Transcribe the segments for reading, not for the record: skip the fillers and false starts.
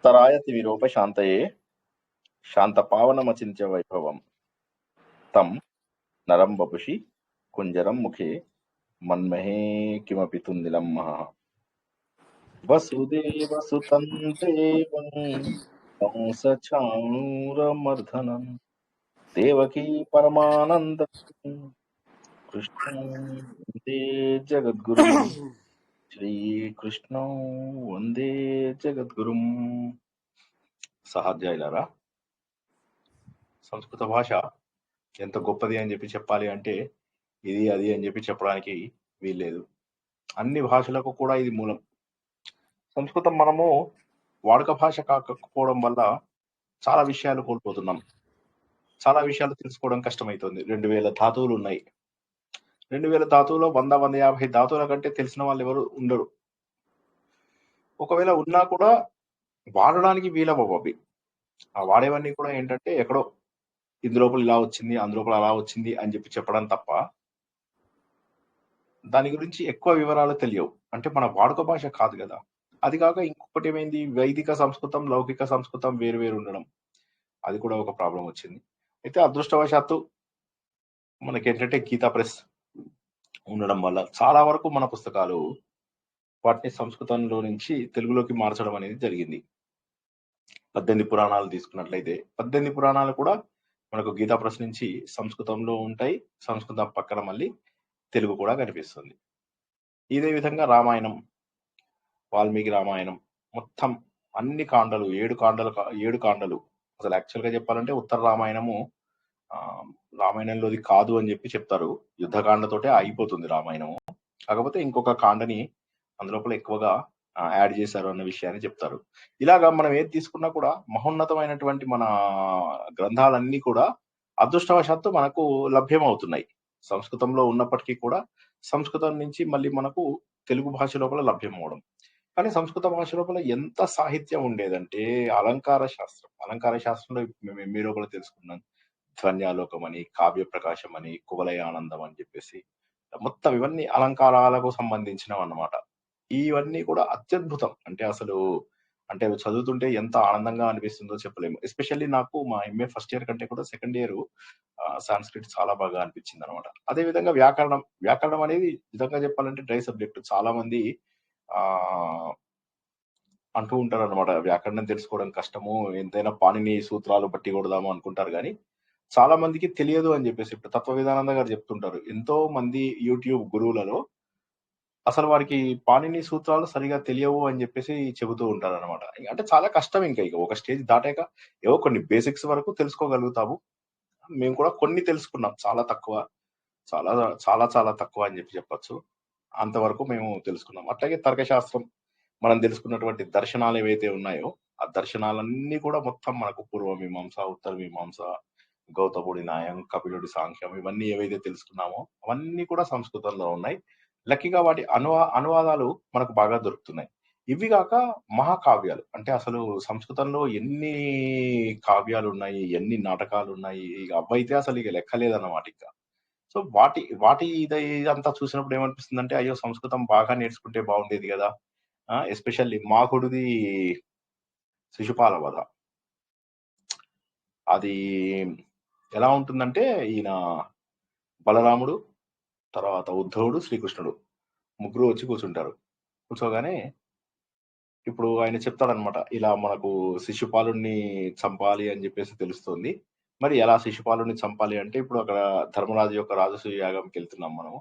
తరాయతి విరూప శాంతయే శాంతపావనమచింత్య వైభవం తం నరం వపుషి కుంజరం ముఖే మన్మహే కిమపి తుందిలం మహః వసుదేవసుతం దేవం కంసచాణూరమర్ధనం దేవకీ పరమానందం కృష్ణం వందే జగద్గురుం శ్రీకృష్ణం వందే జగద్గురుం. సహాధ్యాయులారా, సంస్కృత భాష ఎంత గొప్పది అని చెప్పి చెప్పాలి అంటే ఇది అది అని చెప్పి చెప్పడానికి వీల్లేదు. అన్ని భాషలకు కూడా ఇది మూలం. సంస్కృతం మనము వాడుక భాష కాకపోవడం వల్ల చాలా విషయాలు కోల్పోతున్నాం. చాలా విషయాలు తెలుసుకోవడం కష్టమవుతుంది. 2000 ధాతువులు ఉన్నాయి. 2000 ధాతువులో 100-150 ధాతువుల కంటే తెలిసిన వాళ్ళు ఎవరు ఉండరు. ఒకవేళ ఉన్నా కూడా వాడడానికి వీలవ్వవు అవి. ఆ వాడేవన్నీ కూడా ఏంటంటే ఎక్కడో ఇందులోపల ఇలా వచ్చింది, అందులోపల అలా వచ్చింది అని చెప్పి చెప్పడం తప్ప దాని గురించి ఎక్కువ వివరాలు తెలియవు. అంటే మన వాడుక భాష కాదు కదా. అది కాక ఇంకొకటి ఏమైంది, వైదిక సంస్కృతం, లౌకిక సంస్కృతం వేరు వేరు ఉండడం, అది కూడా ఒక ప్రాబ్లం వచ్చింది. అయితే అదృష్టవశాత్తు మనకేంటంటే గీతా ప్రెస్ ఉండడం వల్ల చాలా వరకు మన పుస్తకాలు వాటిని సంస్కృతంలో నుంచి తెలుగులోకి మార్చడం అనేది జరిగింది. 18 పురాణాలు తీసుకున్నట్లయితే 18 పురాణాలు కూడా మనకు గీతా ప్రెస్ నుంచి సంస్కృతంలో ఉంటాయి. సంస్కృతం పక్కన మళ్ళీ తెలుగు కూడా కనిపిస్తుంది. ఇదే విధంగా రామాయణం, వాల్మీకి రామాయణం మొత్తం అన్ని కాండలు 7 కాండలు. అసలు యాక్చువల్గా చెప్పాలంటే ఉత్తర రామాయణము రామాయణంలోది కాదు అని చెప్పి చెప్తారు. యుద్ధకాండతోటే అయిపోతుంది రామాయణము. కాకపోతే ఇంకొక కాండని అందులోపల ఎక్కువగా యాడ్ చేశారు అన్న విషయాన్ని చెప్తారు. ఇలాగా మనం ఏది తీసుకున్నా కూడా మహోన్నతమైనటువంటి మన గ్రంథాలన్నీ కూడా అదృష్టవశాత్తు మనకు లభ్యమవుతున్నాయి. సంస్కృతంలో ఉన్నప్పటికీ కూడా సంస్కృతం నుంచి మళ్ళీ మనకు తెలుగు భాష లోపల లభ్యం అవడం. కానీ సంస్కృత భాష లోపల ఎంత సాహిత్యం ఉండేదంటే అలంకార శాస్త్రంలో మేము ఎంఏ లోపల తెలుసుకున్నాం. ధ్వన్యాలోకం అని, కావ్య ప్రకాశం అని, కువలయ ఆనందం అని చెప్పేసి మొత్తం ఇవన్నీ అలంకారాలకు సంబంధించినవి అన్నమాట. ఇవన్నీ కూడా అత్యద్భుతం. అంటే అసలు అంటే చదువుతుంటే ఎంత ఆనందంగా అనిపిస్తుందో చెప్పలేము. ఎస్పెషల్లీ నాకు మా ఎంఏ ఫస్ట్ ఇయర్ కంటే కూడా సెకండ్ ఇయర్ సాంస్క్రిట్ చాలా బాగా అనిపించింది అనమాట. అదే విధంగా వ్యాకరణం అనేది నిజంగా చెప్పాలంటే డ్రై సబ్జెక్ట్. చాలా మంది ఆ అంటూ ఉంటారు అనమాట, వ్యాకరణం తెలుసుకోవడం కష్టము, ఎంతైనా పాణిని సూత్రాలు బట్టి కొడదాము అనుకుంటారు. కానీ చాలా మందికి తెలియదు అని చెప్పేసి ఇప్పుడు తత్వ విధానంద గారు చెప్తుంటారు. ఎంతో మంది యూట్యూబ్ గురువులలో అసలు వారికి పాణిని సూత్రాలు సరిగా తెలియవు అని చెప్పేసి చెబుతూ ఉంటారు అనమాట. అంటే చాలా కష్టం. ఇంకా ఒక స్టేజ్ దాటాక ఏవో కొన్ని బేసిక్స్ వరకు తెలుసుకోగలుగుతాము. మేము కూడా కొన్ని తెలుసుకున్నాం, చాలా తక్కువ, చాలా చాలా చాలా తక్కువ అని చెప్పి చెప్పొచ్చు. అంతవరకు మేము తెలుసుకున్నాం. అట్లాగే తర్కశాస్త్రం, మనం తెలుసుకున్నటువంటి దర్శనాలు ఏవైతే ఉన్నాయో ఆ దర్శనాలన్నీ కూడా మొత్తం మనకు పూర్వ మీమాంస, ఉత్తర మీమాంస, గౌతముడి న్యాయం, కపిలుడి సాంఖ్యం, ఇవన్నీ ఏవైతే తెలుసుకున్నామో అవన్నీ కూడా సంస్కృతంలో ఉన్నాయి. లక్కీగా వాటి అనువాదాలు మనకు బాగా దొరుకుతున్నాయి. ఇవి కాక మహాకావ్యాలు, అంటే అసలు సంస్కృతంలో ఎన్ని కావ్యాలు ఉన్నాయి, ఎన్ని నాటకాలు ఉన్నాయి, అవైతే అసలు ఇక లెక్కలేదన్నమాట ఇంకా. సో వాటి ఇదంతా చూసినప్పుడు ఏమనిపిస్తుందంటే అయ్యో సంస్కృతం బాగా నేర్చుకుంటే బాగుండేది కదా. ఎస్పెషల్లీ మాకుడిది శిశుపాల వధ. అది ఎలా ఉంటుందంటే ఈయన బలరాముడు, తర్వాత ఉద్ధవుడు, శ్రీకృష్ణుడు ముగ్గురు వచ్చి కూర్చుంటారు. కూర్చోగానే ఇప్పుడు ఆయన చెప్తాడనమాట, ఇలా మనకు శిశుపాలుణ్ణి చంపాలి అని చెప్పేసి తెలుస్తుంది. మరి ఎలా శిశుపాలుని చంపాలి అంటే ఇప్పుడు అక్కడ ధర్మరాజు యొక్క రాజసూయ యాగంకి వెళ్తున్నాం మనము.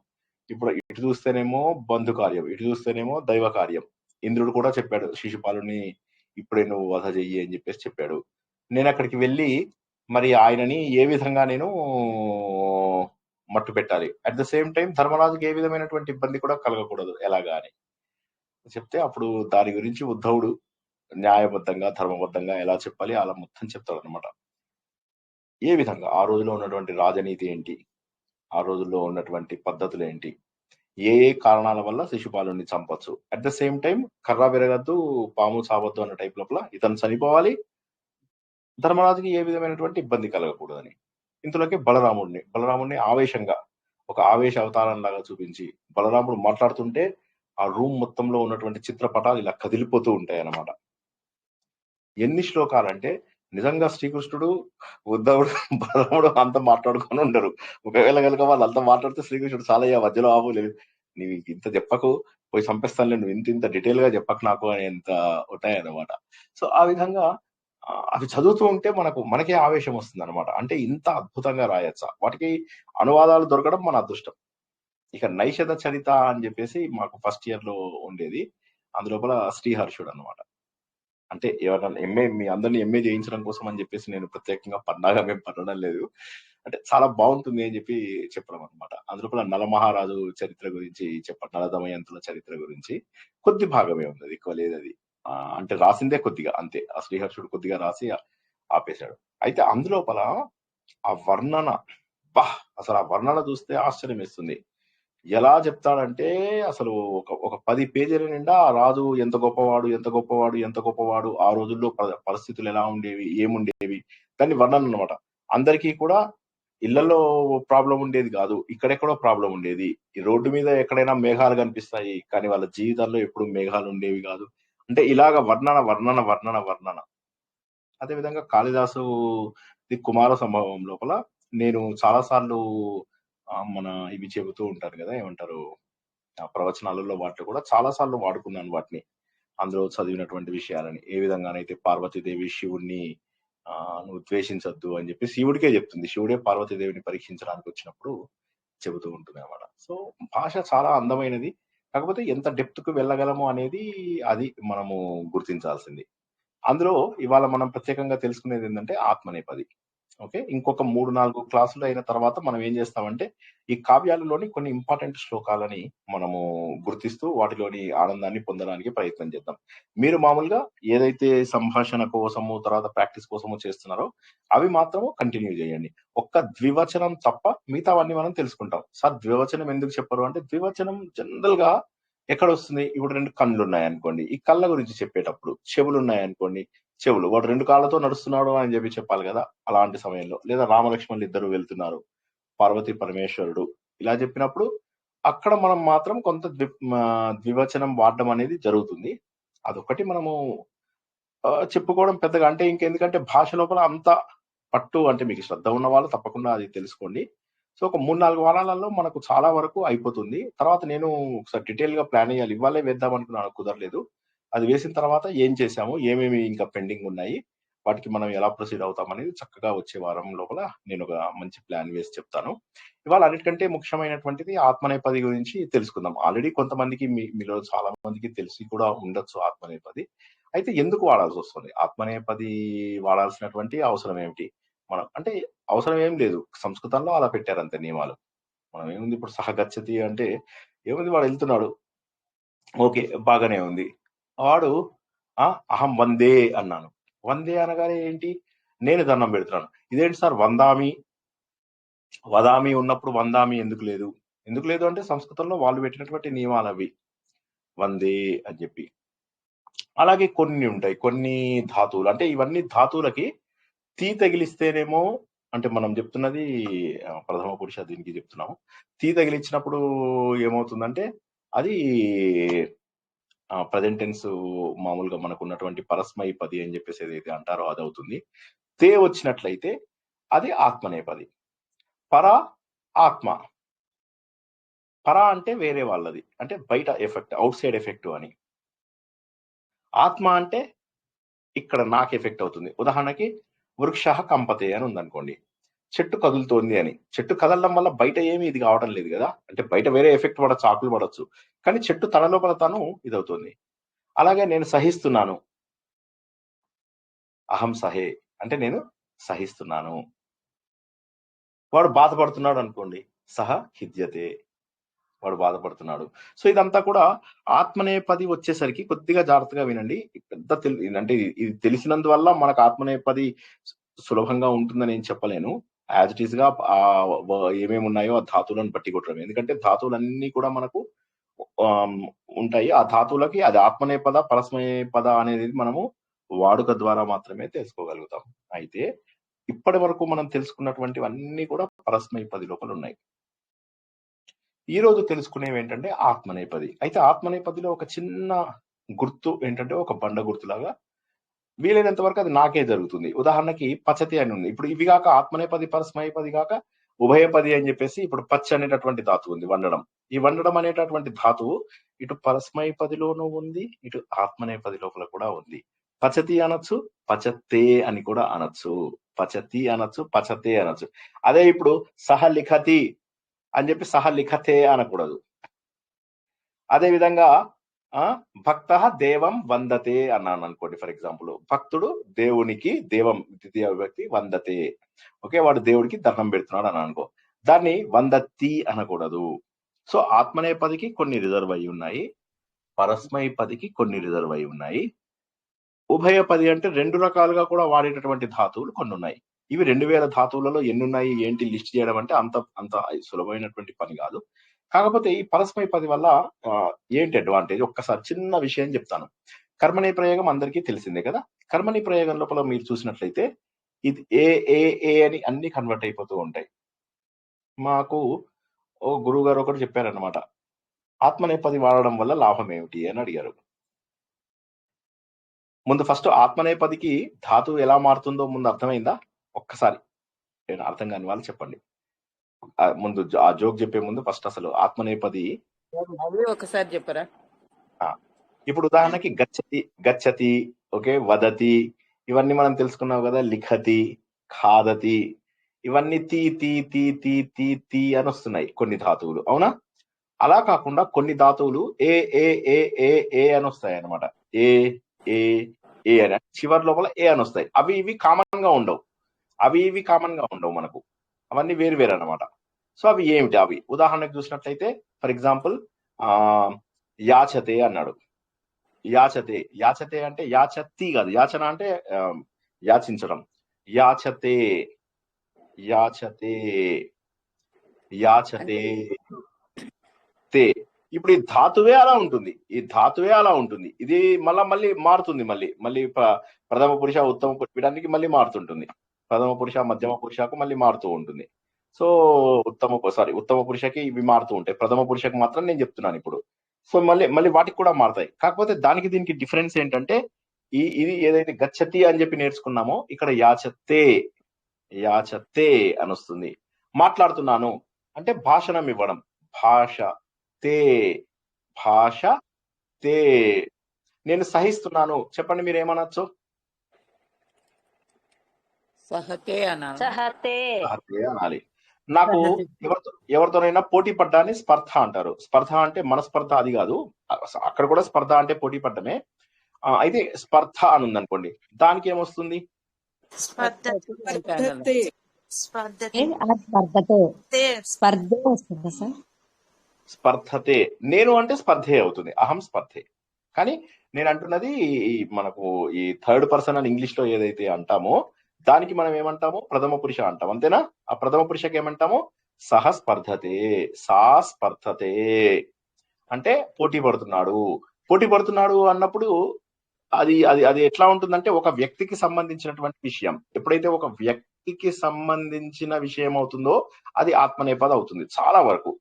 ఇప్పుడు ఇటు చూస్తేనేమో బంధు కార్యం, ఇటు చూస్తేనేమో దైవ కార్యం. ఇంద్రుడు కూడా చెప్పాడు శిశుపాలుని ఇప్పుడే నువ్వు వధ చెయ్యి అని చెప్పేసి చెప్పాడు. నేను అక్కడికి వెళ్ళి మరి ఆయనని ఏ విధంగా నేను మట్టు పెట్టాలి, అట్ ద సేమ్ టైం ధర్మరాజుకి ఏ విధమైనటువంటి ఇబ్బంది కూడా కలగకూడదు ఎలాగా అని చెప్తే అప్పుడు దాని గురించి ఉద్ధవుడు న్యాయబద్ధంగా ధర్మబద్ధంగా ఎలా చెప్పాలి అలా మొత్తం చెప్తాడు అనమాట. ఏ విధంగా ఆ రోజులో ఉన్నటువంటి రాజనీతి ఏంటి, ఆ రోజుల్లో ఉన్నటువంటి పద్ధతులు ఏంటి, ఏ ఏ కారణాల వల్ల శిశుపాలుని చంపొచ్చు, అట్ ద సేమ్ టైం కర్ర విరగద్దు పాము చావద్దు అన్న టైప్ లోపల ఇతను చనిపోవాలి, ధర్మరాజుకి ఏ విధమైనటువంటి ఇబ్బంది కలగకూడదని. ఇంతలోకి బలరాముడిని ఆవేశంగా ఒక ఆవేశ అవతారం లాగా చూపించి బలరాముడు మాట్లాడుతుంటే ఆ రూమ్ మొత్తంలో ఉన్నటువంటి చిత్రపటాలు ఇలా కదిలిపోతూ ఉంటాయి అన్నమాట. ఎన్ని శ్లోకాలంటే నిజంగా శ్రీకృష్ణుడు, ఉద్ధవుడు, బలరాముడు అంతా మాట్లాడుకొని ఉండరు. ఒకవేళ కనుక వాళ్ళంతా మాట్లాడితే శ్రీకృష్ణుడు చాలయ్య మధ్యలో ఆపు లేదు. నీవు ఇంత చెప్పకు, పోయి చంపేస్తానులే, నువ్వు ఇంత ఇంత డీటెయిల్ గా చెప్పకు నాకు అనేంత ఉంటాయన్నమాట. సో ఆ విధంగా అవి చదువుతూ ఉంటే మనకే ఆవేశం వస్తుందన్నమాట. అంటే ఇంత అద్భుతంగా రాయొచ్చా? వాటికి అనువాదాలు దొరకడం మన అదృష్టం. ఇక నైషధ చరిత అని చెప్పేసి మాకు ఫస్ట్ ఇయర్ లో ఉండేది. అందులోపల శ్రీహర్షుడు అన్నమాట. అంటే ఎవరైనా మీ అందరిని ఎంఏ చేయించడం కోసం అని చెప్పేసి నేను ప్రత్యేకంగా పన్నాగా మేము పన్నడం లేదు. అంటే చాలా బాగుంటుంది అని చెప్పి చెప్పడం అనమాట. అందులోపల నలమహారాజు చరిత్ర గురించి నల దమయంతుల చరిత్ర గురించి కొద్ది భాగమే ఉన్నది, ఎక్కువ లేదది. అంటే రాసిందే కొద్దిగా అంతే. ఆ శ్రీహర్షుడు కొద్దిగా రాసి ఆపేశాడు. అయితే అందులోపల ఆ వర్ణన, అసలు ఆ వర్ణన చూస్తే ఆశ్చర్యమేస్తుంది. ఎలా చెప్తాడంటే అసలు ఒక 10 పేజీల నిండా ఆ రాజు ఎంత గొప్పవాడు, ఎంత గొప్పవాడు, ఎంత గొప్పవాడు, ఆ రోజుల్లో పరిస్థితులు ఎలా ఉండేవి, ఏముండేవి, దాన్ని వర్ణన అన్నమాట. అందరికీ కూడా ఇళ్లలో ప్రాబ్లం ఉండేది కాదు. ఇక్కడెక్కడో ప్రాబ్లం ఉండేది. ఈ రోడ్డు మీద ఎక్కడైనా మేఘాలు కనిపిస్తాయి. కానీ వాళ్ళ జీవితాల్లో ఎప్పుడు మేఘాలు ఉండేవి కాదు. అంటే ఇలాగ వర్ణన, వర్ణన, వర్ణన, వర్ణన. అదే విధంగా కాళిదాసు ది కుమార సంభవం లోపల నేను చాలా సార్లు మన ఇవి చెబుతూ ఉంటారు కదా, ఏమంటారు, ప్రవచనాలలో వాటిలో కూడా చాలా సార్లు వాడుకున్నాను వాటిని. అందులో చదివినటువంటి విషయాలని. ఏ విధంగానైతే పార్వతీదేవి శివుడిని నువ్వు ద్వేషించొద్దు అని చెప్పి శివుడికే చెప్తుంది. శివుడే పార్వతీదేవిని పరీక్షించడానికి వచ్చినప్పుడు చెబుతూ ఉంటుంది అన్నమాట. సో భాష చాలా అందమైనది. కాకపోతే ఎంత డెప్త్ కు వెళ్ళగలము అనేది అది మనము గుర్తించాల్సింది. అందులో ఇవాళ మనం ప్రత్యేకంగా తెలుసుకునేది ఏంటంటే ఆత్మనేపది. ఓకే. ఇంకొక 3, 4 క్లాసులు అయిన తర్వాత మనం ఏం చేస్తామంటే, ఈ కావ్యాలలోని కొన్ని ఇంపార్టెంట్ శ్లోకాలని మనము గుర్తిస్తూ వాటిలోని ఆనందాన్ని పొందడానికి ప్రయత్నం చేద్దాం. మీరు మామూలుగా ఏదైతే సంభాషణ కోసము, తర్వాత ప్రాక్టీస్ కోసము చేస్తున్నారో అవి మాత్రము కంటిన్యూ చేయండి. ఒక్క ద్వివచనం తప్ప మిగతావన్నీ మనం తెలుసుకుంటాం. సార్ ద్వివచనం ఎందుకు చెప్పరు అంటే, ద్వివచనం జనరల్‌గా ఎక్కడొస్తుంది? ఇప్పుడు 2 కన్నులున్నాయనుకోండి. ఈ కళ్ళ గురించి చెప్పేటప్పుడు. చెవులున్నాయనుకోండి, చెవులు. వాడు 2 కాళ్ళతో నడుస్తున్నాడు అని చెప్పి చెప్పాలి గదా! అలాంటి సమయంలో. లేదా రామలక్ష్మణులిద్దరూ వెళ్తున్నారు. పార్వతీ పరమేశ్వరుడు. ఇలా చెప్పినప్పుడు అక్కడ మనం మాత్రం కొంత ద్వివచనం వాడడం అనేది జరుగుతుంది. అదొక్కటి మనము చెప్పుకోవడం పెద్దగా అంటే ఇంకెందుకంటే భాష లోపల అంత పట్టు అంటే మీకు శ్రద్ధ ఉన్న వాళ్ళు తప్పకుండా అది తెలుసుకోండి. సో, ఒక 3, 4 వారాలలో మనకు చాలా వరకు అయిపోతుంది. తర్వాత నేను ఒకసారి డీటెయిల్‌గా ప్లాన్ ఎయ్యాలి. ఇవాళే వేద్దాం అనుకున్నాను, కుదరలేదు. అది వేసిన తర్వాత ఏం చేశాము, ఏమేమి ఇంకా పెండింగ్ ఉన్నాయి, వాటికి మనం ఎలా ప్రొసీడ్ అవుతామనేది చక్కగా వచ్చే వారం లోపల నేనొక మంచి ప్లాన్ వేసి చెప్తాను. ఇవాళ అన్నిటికంటే ముఖ్యమైనటువంటిది ఆత్మనేపది గురించి తెలుసుకుందాం. ఆల్రెడీ కొంతమందికి మీలో చాలా మందికి తెలిసి కూడా ఉండొచ్చు ఆత్మనేపది. అయితే ఎందుకు వాడాల్సొస్తుంది? ఆత్మనేపది వాడాల్సినటువంటి అవసరం ఏమిటి? మనం అంటే అవసరం ఏం లేదు. సంస్కృతంలో అలా పెట్టారంతే నియమాలు. మనం ఏముంది ఇప్పుడు సహ గచ్చతి అంటే ఏముంది, వాడెళ్తున్నాడు. ఓకే. బాగానే ఉంది. వాడు అహం వందే అన్నాను. వందే అనగానే ఏంటి? నేను దండం పెడుతున్నాను. ఇదేంటి సార్ వందామి, వదామి ఉన్నప్పుడు వందామి ఎందుకు లేదు? ఎందుకు లేదు అంటే సంస్కృతంలో వాళ్ళు పెట్టినటువంటి నియమాలవి. వందే అని జెప్పి. అలాగే కొన్ని ఉంటాయి. కొన్ని ధాతువులు అంటే ఇవన్నీ ధాతువులకి తగిలిస్తేనేమో అంటే మనం జెప్తున్నది ప్రథమ పురుష దీనికి జెప్తున్నాము. తగిలించినప్పుడు ఏమవుతుందంటే అది ప్రెజెంట్ టెన్స్ మామూలుగా మనకున్నటువంటి పరస్మైపది అని జెప్పేసి ఏదైతే అంటారో అదవుతుంది. వచ్చినట్లయితే అది ఆత్మనేపది. పర ఆత్మ. పర అంటే వేరే వాళ్ళది. అంటే బయట ఎఫెక్ట్, ఔట్ సైడ్ ఎఫెక్ట్ అని. ఆత్మ అంటే ఇక్కడ నాకు ఎఫెక్ట్ అవుతుంది. ఉదాహరణకి వృక్షః కంపతే అని ఉందనుకోండి. చెట్టు కదులుతోంది అని. చెట్టు కదలడం వల్ల బయట ఏమి ఇది కావటం లేదు గదా! అంటే బయట వేరే ఎఫెక్ట్ పడొచ్చు, ఆకులు పడొచ్చు. కానీ చెట్టు తన లోపల తాను ఇదవుతుంది. అలాగే నేను సహిస్తున్నాను. అహం సహే అంటే నేను సహిస్తున్నాను. వాడు బాధపడుతున్నాడనుకోండి. సహ ఖిద్యతే. వాడు బాధపడుతున్నాడు. సో, ఇదంతా కూడా ఆత్మనేపది వచ్చేసరికి కొద్దిగా జాగ్రత్తగా వినండి. పెద్ద అంటే ఇది తెలిసినందువల్ల మనకు ఆత్మనేపది సులభంగా ఉంటుందని నేను చెప్పలేను. యాజ్ ఇట్ ఈస్‌గా ఏమేమున్నాయో ఆ ధాతువులను బట్టి కొట్టడమే. ఎందుకంటే ధాతువులన్నీ కూడా మనకు ఆహ్, ఉంటాయి. ఆ ధాతువులకి అది ఆత్మనేపద, పరస్మైపద అనేది మనము వాడుక ద్వారా మాత్రమే తెలుసుకోగలుగుతాం. అయితే ఇప్పటి వరకు మనం తెలుసుకున్నటువంటివన్నీ కూడా పరస్మైపది లోపలున్నాయి. ఈరోజు తెలుసుకునేవేంటంటే ఆత్మనేపది. అయితే ఆత్మనేపదిలో ఒక చిన్న గుర్తు ఏంటంటే ఒక బండ గుర్తులాగా వీలైనంత వరకు అది నాకే జరుగుతుంది. ఉదాహరణకి పచతి అని ఉంది. ఇప్పుడు ఇవి కాక ఆత్మనేపది, పరస్మైపది కాక ఉభయపది అని చెప్పేసి ఇప్పుడు పచ్ అనేటటువంటి ధాతువు ఉంది, వండడం. ఈ వండడం అనేటటువంటి ధాతువు ఇటు పరస్మైపదిలోనూ ఉంది, ఇటు ఆత్మనేపది లోపల కూడా ఉంది. పచతి అనొచ్చు, పచతే అని కూడా అనొచ్చు. పచతి అనొచ్చు, పచతే అనొచ్చు. అదే ఇప్పుడు సహ లిఖతి అని చెప్పి సహ లిఖతే అనకూడదు. అదే విధంగా భక్త దేవం వందతే అన్నాను అనుకోండి. ఫర్ ఎగ్జాంపుల్, భక్తుడు దేవునికి, దేవం ద్వితీయ విభక్తి, వందతే, ఓకే, వాడు దేవుడికి దండం పెడుతున్నాడు అని అనుకో. దాన్ని వందతి అనకూడదు. సో ఆత్మనేపదికి కొన్ని రిజర్వ్ అయి ఉన్నాయి, పరస్మైపదికి కొన్ని రిజర్వ్ అయి ఉన్నాయి. ఉభయపది అంటే రెండు రకాలుగా కూడా వాడేటటువంటి ధాతువులు కొన్ని ఉన్నాయి. ఇవి 2000 ధాతువులలో ఎన్ని ఉన్నాయి ఏంటి లిస్ట్ చేయడం అంటే అంత అంత సులభమైనటువంటి పని కాదు. కాకపోతే ఈ పరస్మైపది వల్ల ఏంటి అడ్వాంటేజ్, ఒక్కసారి చిన్న విషయం చెప్తాను. కర్మణి ప్రయోగం అందరికీ తెలిసిందే కదా. కర్మణి ప్రయోగం లోపల మీరు చూసినట్లయితే ఇది ఏ ఏ ఏ అని అన్ని కన్వర్ట్ అయిపోతూ ఉంటాయి. మాకు ఓ గురువు గారు ఒకటి చెప్పారనమాట, ఆత్మనేపది వాడడం వల్ల లాభం ఏమిటి అని అడిగారు. ముందు ఫస్ట్ ఆత్మనేపదికి ధాతువు ఎలా మారుతుందో ముందు అర్థమైందా? ఒక్కసారి నేను అర్థం కాని వాళ్ళు చెప్పండి. ముందు ఆ జోక్ చెప్పే ముందు ఫస్ట్ అసలు ఆత్మనేపది ఒకసారి చెప్పరా. ఇప్పుడు ఉదాహరణకి గచ్చతి, గచ్చతి, ఓకే, వదతి, ఇవన్నీ మనం తెలుసుకున్నాం కదా. లిఖతి, ఖాదతి, ఇవన్నీ తీ తీ తీ తీ తీ తీ అని వస్తున్నాయి కొన్ని ధాతువులు, అవునా? అలా కాకుండా కొన్ని ధాతువులు ఏ ఏ ఏ ఏ ఏ అని వస్తాయి అనమాట. ఏ ఏ ఏ అని చివరి లోపల ఏ అని వస్తాయి. అవి ఇవి కామన్ గా ఉండవు, అవి ఇవి కామన్ గా ఉండవు మనకు, అవన్నీ వేరు వేరు అనమాట. సో అవి ఏమిటి? అవి ఉదాహరణకు చూసినట్లయితే ఫర్ ఎగ్జాంపుల్ యాచతే అన్నాడు. యాచతే, యాచతే అంటే యాచతి కాదు, యాచన అంటే యాచించడం. యాచతే, యాచతే, యాచతే తే. ఇప్పుడు ఈ ధాతువే అలా ఉంటుంది, ఈ ధాతువే అలా ఉంటుంది. ఇది మళ్ళీ మారుతుంది, మళ్ళీ ప్రథమ పురుష, ఉత్తమ పురుషానికి మళ్ళీ మారుతుంటుంది. ప్రథమ పురుష, మధ్యమ పురుషకు మళ్ళీ మారుతూ ఉంటుంది. సో ఉత్తమ పురుషకి ఇవి మారుతూ ఉంటాయి, ప్రథమ పురుషకి మాత్రం నేను చెప్తున్నాను ఇప్పుడు. సో మళ్ళీ వాటికి కూడా మారుతాయి. కాకపోతే దానికి దీనికి డిఫరెన్స్ ఏంటంటే ఇది ఏదైతే గచ్చతి అని చెప్పి నేర్చుకున్నామో ఇక్కడ యాచతే, యాచతే అని వస్తుంది. మాట్లాడుతున్నాను అంటే భాషణం ఇవ్వడం, భాష తే, భాష తే. నేను సహిస్తున్నాను చెప్పండి, మీరు ఏమనొచ్చు? సహతే అనాలి. సహతే అనాలి. నాకు ఎవరితోనైనా పోటీ పడ్డాన్ని స్పర్ధ అంటారు. స్పర్ధ అంటే మనస్పర్ధ అది కాదు, అక్కడ కూడా స్పర్ధ అంటే పోటీ పడ్డమే. అయితే స్పర్ధ అని ఉందనుకోండి, దానికి ఏమొస్తుంది? స్పర్ధతే. నేను అంటే స్పర్ధే అవుతుంది, అహం స్పర్ధే. కానీ నేను అంటున్నది మనకు ఈ థర్డ్ పర్సన్ అని ఇంగ్లీష్ లో ఏదైతే అంటామో దానికి మనం ఏమంటాము? ప్రథమ పురుష అంటాం, అంతేనా? ఆ ప్రథమ పురుషకి ఏమంటాము? సహ స్పర్ధతే, సా స్పర్ధతే అంటే పోటీ పడుతున్నాడు. పోటీ పడుతున్నాడు అన్నప్పుడు అది అది అది ఎట్లా ఉంటుందంటే ఒక వ్యక్తికి సంబంధించినటువంటి విషయం. ఎప్పుడైతే ఒక వ్యక్తికి సంబంధించిన విషయం అవుతుందో అది ఆత్మనేపది అవుతుంది చాలా వరకు.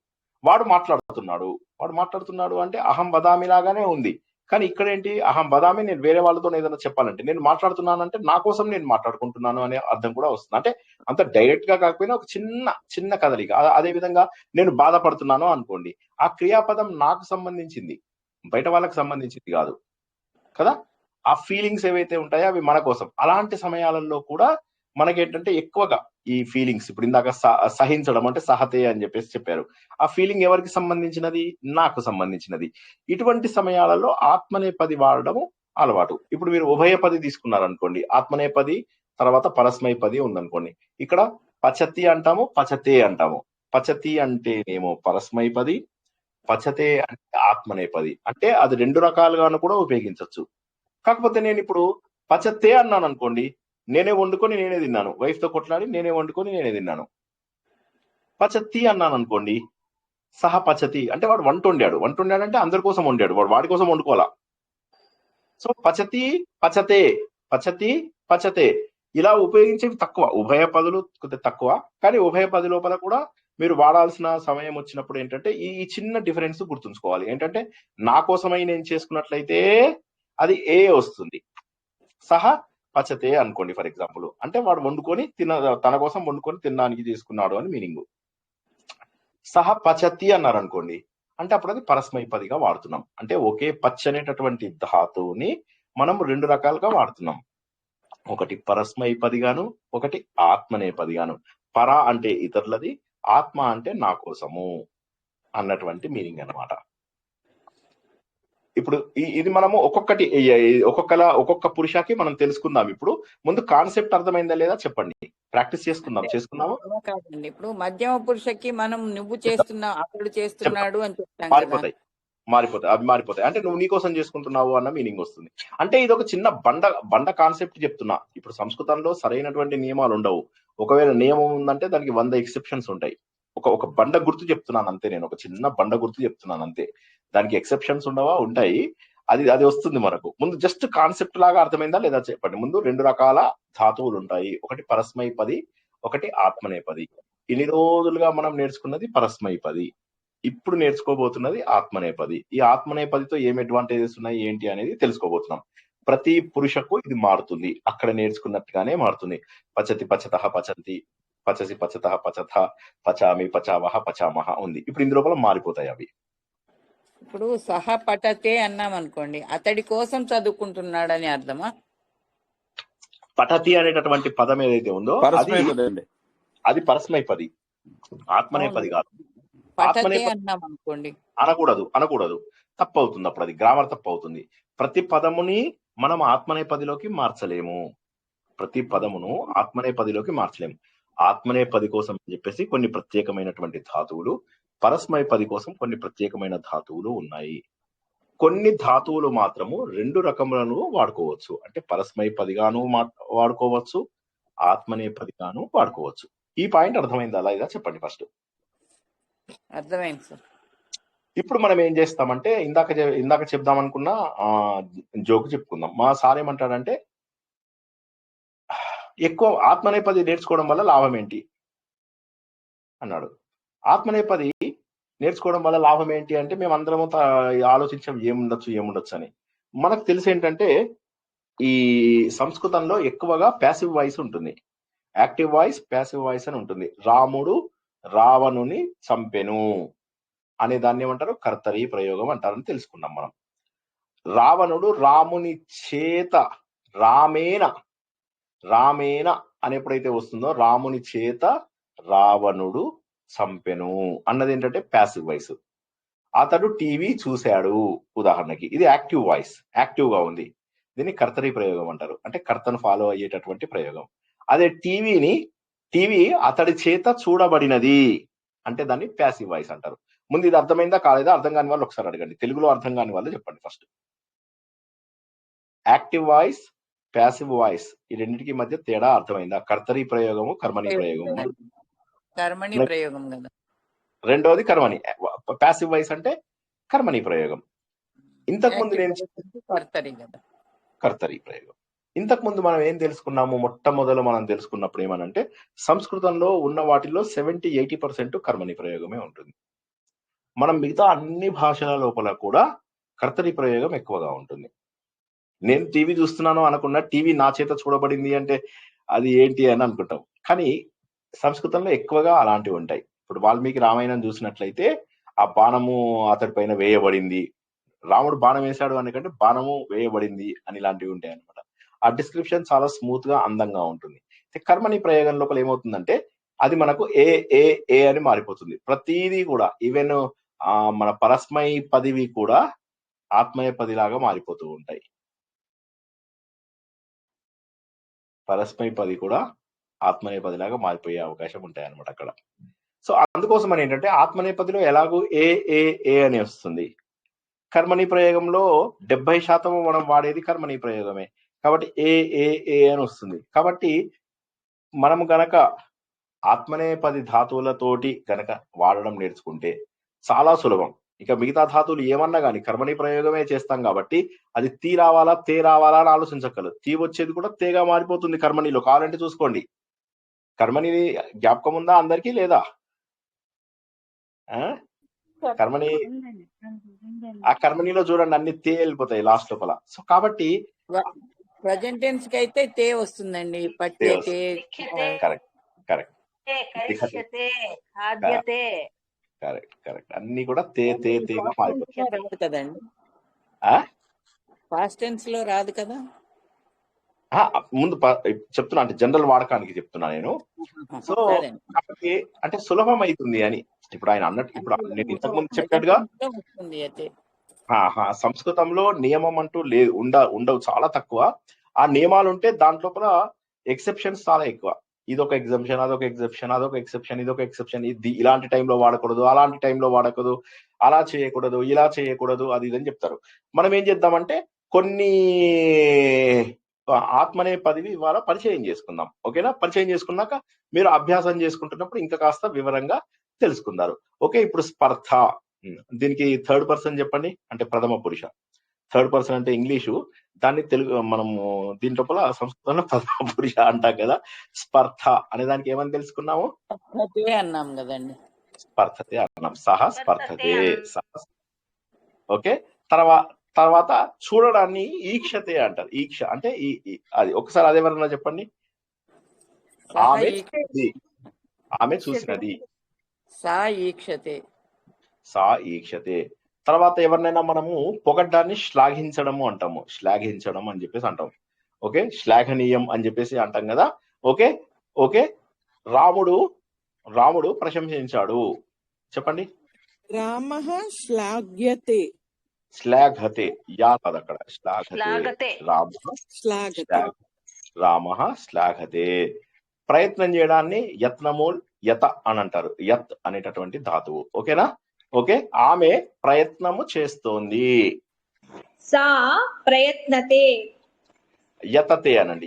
వాడు మాట్లాడుతున్నాడు అంటే అహం వదామి లాగానే ఉంది. కానీ ఇక్కడ ఏంటి? అహం వదామి, నేను వేరే వాళ్ళతో ఏదైనా చెప్పాలంటే నేను మాట్లాడుతున్నానంటే నా కోసం నేను మాట్లాడుకుంటున్నాను అనే అర్థం కూడా వస్తుంది. అంటే అంత డైరెక్ట్ గా కాకపోయినా ఒక చిన్న కదలిక. అదే విధంగా నేను బాధపడుతున్నాను అనుకోండి, ఆ క్రియాపదం నాకు సంబంధించింది, బయట వాళ్ళకి సంబంధించింది కాదు కదా. ఆ ఫీలింగ్స్ ఏవైతే ఉంటాయో అవి మన కోసం. అలాంటి సమయాలలో కూడా మనకేంటంటే ఎక్కువగా ఈ ఫీలింగ్స్, ఇప్పుడు ఇందాక సహించడం అంటే సహతే అని చెప్పేసి చెప్పారు, ఆ ఫీలింగ్ ఎవరికి సంబంధించినది? నాకు సంబంధించినది. ఇటువంటి సమయాలలో ఆత్మనేపది వాడడం అలవాటు. ఇప్పుడు మీరు ఉభయపది తీసుకున్నారనుకోండి, ఆత్మనేపది తర్వాత పరస్మైపది ఉందనుకోండి. ఇక్కడ పచతి అంటాము, పచతే అంటాము. పచతి అంటేనేమో పరస్మైపది, పచతే అంటే ఆత్మనేపది. అంటే అది రెండు రకాలుగాను కూడా ఉపయోగించవచ్చు. కాకపోతే నేను ఇప్పుడు పచతే అన్నాను అనుకోండి, నేనే వండుకొని నేనే తిన్నాను, వైఫ్ తో కొట్లాడి నేనే వండుకొని నేనే తిన్నాను. పచతి అన్నాను అనుకోండి, సహ పచతి అంటే వాడు వంట వండాడు అంటే అందరి కోసం వండాడు, వాడి కోసం వండుకోవాలా. సో పచతి, పచతే, పచతి, పచతే ఇలా ఉపయోగించేవి తక్కువ, ఉభయ పదులు తక్కువ. కానీ ఉభయ పది లోపల కూడా మీరు వాడాల్సిన సమయం వచ్చినప్పుడు ఏంటంటే ఈ చిన్న డిఫరెన్స్ గుర్తుంచుకోవాలి. ఏంటంటే నా కోసమై నేను చేసుకున్నట్లయితే అది ఏ వస్తుంది, సహ పచతే అనుకోండి ఫర్ ఎగ్జాంపుల్, అంటే వాడు వండుకొని తన కోసం వండుకొని తినడానికి తీసుకున్నాడు అని మీనింగ్. సహ పచతి అన్నారు అనుకోండి, అంటే అప్పుడు అది పరస్మైపదిగా వాడుతున్నాం. అంటే ఒకే పచ్ అనేటటువంటి ధాతువుని మనం రెండు రకాలుగా వాడుతున్నాం. ఒకటి పరస్మైపదిగాను, ఒకటి ఆత్మనేపదిగాను. పర అంటే ఇతరులది, ఆత్మ అంటే నా కోసము అన్నటువంటి మీనింగ్ అన్నమాట. ఇప్పుడు ఇది మనము ఒక్కొక్క పురుషకి మనం తెలుసుకుందాం. ఇప్పుడు ముందు కాన్సెప్ట్ అర్థమైందా లేదా చెప్పండి, ప్రాక్టీస్ చేసుకుందాం. చేసుకుందాము. అలా కాదండి, ఇప్పుడు మధ్యమ పురుషకి మనం నువ్వు చెప్తా చేస్తున్నావు, అతడు చెప్తా చేస్తున్నాడు అని చెప్తాం కదా. మారిపోతాయి అవి మారిపోతాయి. అంటే నువ్వు నీ కోసం చేసుకుంటున్నావు అన్న మీనింగ్ వస్తుంది. అంటే ఇది ఒక చిన్న బండ కాన్సెప్ట్ చెప్తున్నా. ఇప్పుడు సంస్కృతంలో సరైనటువంటి నియమాలు ఉండవు. ఒకవేళ నియమం ఉందంటే దానికి 100 ఎక్సెప్షన్స్ ఉంటాయి. ఒక బండ గుర్తు చెప్తున్నాను అంతే, నేను ఒక చిన్న బండ గుర్తు చెప్తున్నాను అంతే. దానికి ఎక్సెప్షన్స్ ఉండవా? ఉంటాయి. అది వస్తుంది మనకు. ముందు జస్ట్ కాన్సెప్ట్ లాగా అర్థమైందా లేదా చెప్పండి. ముందు రెండు రకాల ధాతువులు ఉంటాయి, ఒకటి పరస్మైపది, ఒకటి ఆత్మనేపది. ఇన్ని రోజులుగా మనం నేర్చుకున్నది పరస్మైపది, ఇప్పుడు నేర్చుకోబోతున్నది ఆత్మనేపది. ఈ ఆత్మనేపదితో ఏం అడ్వాంటేజెస్ ఉన్నాయి ఏంటి అనేది తెలుసుకోబోతున్నాం. ప్రతి పురుషకు ఇది మారుతుంది, అక్కడ నేర్చుకున్నట్టుగానే మారుతుంది. పచతి పచతః పచంతి, పచసి పచతః పచథ, పచామి పచావహ పచామహ ఉంది. ఇప్పుడు ఇందు లోపల మారిపోతాయి అవి. ఇప్పుడు సహ పఠతే అన్నాం అనుకోండి, అతడి కోసం చదువుకుంటున్నాడని అర్థమా? పఠతి అనేటటువంటి పదం ఏదైతే ఉందో అది పరస్మైపది, ఆత్మనేపది కాదు. పఠతే ఆత్మనేపది అన్నాం అనుకోండి, అనకూడదు, తప్పు అవుతుంది. అప్పుడు అది గ్రామర్ తప్పు అవుతుంది. ప్రతి పదముని మనం ఆత్మనేపదిలోకి మార్చలేము. ప్రతి పదమును ఆత్మనేపదిలోకి మార్చలేము. ఆత్మనేపది కోసం అని చెప్పేసి కొన్ని ప్రత్యేకమైనటువంటి ధాతువులు, పరస్మైపది కోసం కొన్ని ప్రత్యేకమైన ధాతువులు ఉన్నాయి. కొన్ని ధాతువులు మాత్రము రెండు రకములను వాడుకోవచ్చు. అంటే పరస్మైపదిగాను వాడుకోవచ్చు, ఆత్మనేపదిగాను వాడుకోవచ్చు. ఈ పాయింట్ అర్థమైందా లేదా చెప్పండి ఫస్ట్. అర్థమైంది సార్. ఇప్పుడు మనం ఏం చేస్తామంటే ఇందాక చెప్దాం అనుకున్న జోకు చెప్పుకుందాం. మా సార్ ఏమంటాడంటే, ఎక్కువ ఆత్మనేపది నేర్చుకోవడం వల్ల లాభం ఏంటి అన్నాడు. ఆత్మనేపది నేర్చుకోవడం వల్ల లాభం ఏంటి అంటే మేమందరము ఆలోచించాం ఏముండొచ్చు అని. మనకు తెలిసి ఏంటంటే ఈ సంస్కృతంలో ఎక్కువగా ప్యాసివ్ వాయిస్ ఉంటుంది, యాక్టివ్ వాయిస్, ప్యాసివ్ వాయిస్ అని ఉంటుంది. రాముడు రావణుని చంపెను అనే దాన్ని ఏమంటారు? కర్తరి ప్రయోగం అంటారని తెలుసుకున్నాం మనం. రావణుడు రాముని చేత రామేణ అని ఎప్పుడైతే వస్తుందో, రాముని చేత రావణుడు చంపెను అన్నది ఏంటంటే ప్యాసివ్ వాయిస్. అతడు టీవీ చూశాడు ఉదాహరణకి, ఇది యాక్టివ్ వాయిస్, యాక్టివ్ గా ఉంది. దీన్ని కర్తరి ప్రయోగం అంటారు, అంటే కర్తను ఫాలో అయ్యేటటువంటి ప్రయోగం. అదే టీవీ అతడి చేత చూడబడినది అంటే దాన్ని ప్యాసివ్ వాయిస్ అంటారు. ముందు ఇది అర్థమైందా కాలేదా? అర్థం కాని వాళ్ళు ఒకసారి అడగండి. తెలుగులో అర్థం కాని వాళ్ళు చెప్పండి first. Active voice, passive voice, ఈ రెండింటికి మధ్య తేడా అర్థమైందా? కర్తరి ప్రయోగము, కర్మణి ప్రయోగము. కర్మణి ప్రయోగం కదా. రెండోది కర్మణి, ప్యాసివ్ వాయిస్ అంటే కర్మణి ప్రయోగం. ఇంతకుముందు కర్తరి ప్రయోగం. ఇంతకుముందు మనం ఏం తెలుసుకున్నాము? మొట్టమొదలు మనం తెలుసుకున్నప్పుడు ఏమనంటే, సంస్కృతంలో ఉన్న వాటిలో 70-80% కర్మణి ప్రయోగమే ఉంటుంది. మనం మిగతా అన్ని భాషల లోపల కూడా కర్తరి ప్రయోగం ఎక్కువగా ఉంటుంది. నేను టీవీ చూస్తున్నాను అనకుండా టీవీ నా చేత చూడబడింది అంటే అది ఏంటి అని అనుకుంటాం. కానీ సంస్కృతంలో ఎక్కువగా అలాంటివి ఉంటాయి. ఇప్పుడు వాల్మీకి రామాయణం చూసినట్లయితే ఆ బాణము అతడి పైన వేయబడింది, రాముడు బాణం వేశాడు అనకంటే బాణము వేయబడింది అని ఇలాంటివి ఉంటాయి అనమాట. ఆ డిస్క్రిప్షన్ చాలా స్మూత్ గా అందంగా ఉంటుంది. కర్మని ప్రయోగం లోపల ఏమవుతుందంటే అది మనకు ఏ ఏ ఏ అని మారిపోతుంది. ప్రతిదీ కూడా ఈవెన్ మన పరస్మై పదివి కూడా ఆత్మయ పదిలాగా మారిపోతూ ఉంటాయి. పరస్మై పది కూడా ఆత్మనేపదిలాగా మారిపోయే అవకాశం ఉంటాయి అనమాట అక్కడ. సో అందుకోసం అని ఏంటంటే ఆత్మనేపదిలో ఎలాగూ ఏ ఏ ఏ అని వస్తుంది. కర్మణి ప్రయోగంలో 70% మనం వాడేది కర్మణి ప్రయోగమే, కాబట్టి ఏ ఏ ఏ అని వస్తుంది. కాబట్టి మనం గనక ఆత్మనేపది ధాతువులతోటి గనక వాడడం నేర్చుకుంటే చాలా సులభం. ఇక మిగతా ధాతువులు ఏమన్నా కానీ కర్మణి ప్రయోగమే చేస్తాం కాబట్టి అది తీ రావాలా తే రావాలా అని ఆలోచించగలరు. తీ వచ్చేది కూడా తేగా మారిపోతుంది కర్మణిలో. కావాలంటే చూసుకోండి. కర్మణి జ్ఞాపకం ఉందా అందరికీ లేదా? కర్మణి ఆ కర్మణిలో చూడండి అన్ని తే వెళ్ళిపోతాయి లాస్ట్ లోపల. సో కాబట్టి ప్రజెంట్ టెన్స్ కి అయితే తే వస్తుందండి. తే పట్యతే, వస్తుంది. లిఖ్యతే, కరెక్ట్ కరెక్ట్ లిఖతే కరిష్యతే, ఖాద్యతే. కరెక్ట్ కరెక్ట్ అన్ని కూడా తే తే తేగా పాస్ట్ టెన్స్ లో మారిపోతాయి. రాదు కదండి. ఆ? పాస్ట్ టెన్స్ లో రాదు కదా. ఆ, ముందు చెప్తున్నా అంటే జనరల్ వాడకానికి చెప్తున్నా నేను. సో సరే కాబట్టి అంటే సులభం అవుతుంది అని ఇప్పుడు ఆయన అన్నట్టు ఇప్పుడు నేను ఇంతకు ముందు చెప్పినట్టుగా వస్తుంది అయితే. సంస్కృతంలో నియమం అంటూ లేదు ఉండవు, చాలా తక్కువ. ఆ నియమాలు ఉంటే దాంట్లో కూడా ఎక్సెప్షన్స్ చాలా ఎక్కువ. ఇదొక ఎగ్జెప్షన్, అదొక ఎగ్జెప్షన్, అదొక ఎక్సెప్షన్, ఇదొక ఎక్సెప్షన్. ఇది ఇలాంటి టైంలో వాడకూడదు, అలాంటి టైంలో వాడకూడదు, అలా చేయకూడదు, ఇలా చేయకూడదు, అది ఇదని చెప్తారు. మనం ఏం చేద్దామంటే కొన్ని ఆత్మ అనే పదవి ఇవాళ పరిచయం చేసుకుందాం. ఓకేనా? పరిచయం చేసుకున్నాక మీరు అభ్యాసం చేసుకుంటున్నప్పుడు ఇంకా కాస్త వివరంగా తెలుసుకుందారు. ఓకే, ఇప్పుడు స్పర్ధ, దీనికి థర్డ్ పర్సన్ చెప్పండి, అంటే ప్రథమ పురుష. థర్డ్ పర్సన్ అంటే ఇంగ్లీషు, దాన్ని తెలుగు మనము దీని లోపల సంస్కృతంలో ప్రథమ పురుష అంటాం కదా. స్పర్ధ అనే దానికి ఏమని తెలుసుకున్నాము? స్పర్ధతే అన్నాం కదండి. స్పర్ధతే అన్నాం. సహ స్పర్ధతే. ఓకే, తర్వాత చూడడాన్ని ఈక్షతే అంటారు. ఈక్ష అంటే అది ఒకసారి అదేవరన్నా చెప్పండి. ఆమె చూసినది. సా ఈక్షతే. సా ఈక్షతే. తర్వాత ఎవరినైనా మనము పొగడ్డాన్ని శ్లాఘించడము అంటాము. శ్లాఘించడం అని చెప్పేసి అంటాం. ఓకే, శ్లాఘనీయం అని చెప్పేసి అంటాం కదా. ఓకే ఓకే రాముడు ప్రశంసించాడు. చెప్పండి. రామః శ్లాఘ్యతే. శ్లాఘతే యా కాదు అక్కడ, శ్లాఘతే. రామః శ్లాఘతే. ప్రయత్నం చేయడాన్ని యత్నమూల్ యత అని అంటారు. యత్ అనేటటువంటి ధాతువు. ఓకేనా? ఓకే, ఆమె ప్రయత్నము చేస్తోంది. సా ప్రయత్నతే. యతతే అనండి.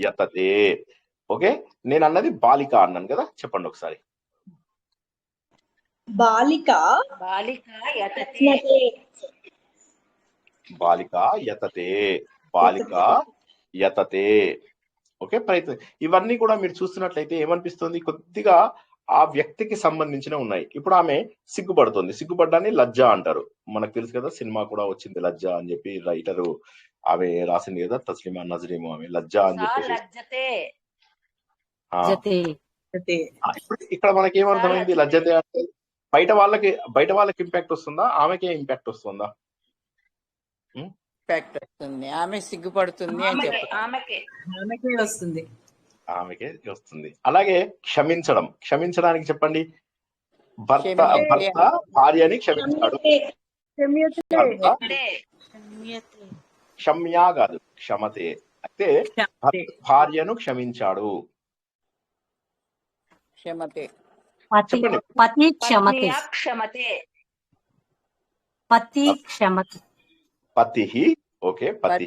యతతే. ఓకే, నేను అన్నది బాలిక అన్నాను కదా. చెప్పండి ఒకసారి. బాలిక యతతే. బాలిక యతతే. ఓకే, ప్రయత్నం. ఇవన్నీ కూడా మీరు చూస్తున్నట్లయితే ఏమనిపిస్తుంది, కొద్దిగా ఆ వ్యక్తికి సంబంధించిన ఉన్నాయి. ఇప్పుడు ఆమె సిగ్గుపడుతుంది. సిగ్గుపడ్డాన్ని లజ్జ అంటారు. మనకు తెలుసు కదా, సినిమా కూడా వచ్చింది లజ్జ అని చెప్పి. రైటరు ఆమె రాసింది కదా, తస్లిమా నజరీము. ఆమె లజ్జ అని చెప్పేసి. ఇప్పుడు ఇక్కడ మనకి ఏమర్థమైంది? లజ్జతే అంటే బయట వాళ్ళకి ఇంపాక్ట్ వస్తుందా, ఆమెకే ఇంపాక్ట్ వస్తుందా? ఇంపాక్ట్ వస్తుంది. ఆమె సిగ్గుపడుతుంది అని చెప్పి ఆమెకే వస్తుంది. అలాగే క్షమించడానికి చెప్పండి. భర్త భార్యని క్షమించాడు. క్షమ్యా కాదు, క్షమతే. అయితే భార్యను క్షమించాడు. క్షమతే. చెప్పండి. పతి క్షమతే. పతి ఓకే, పతి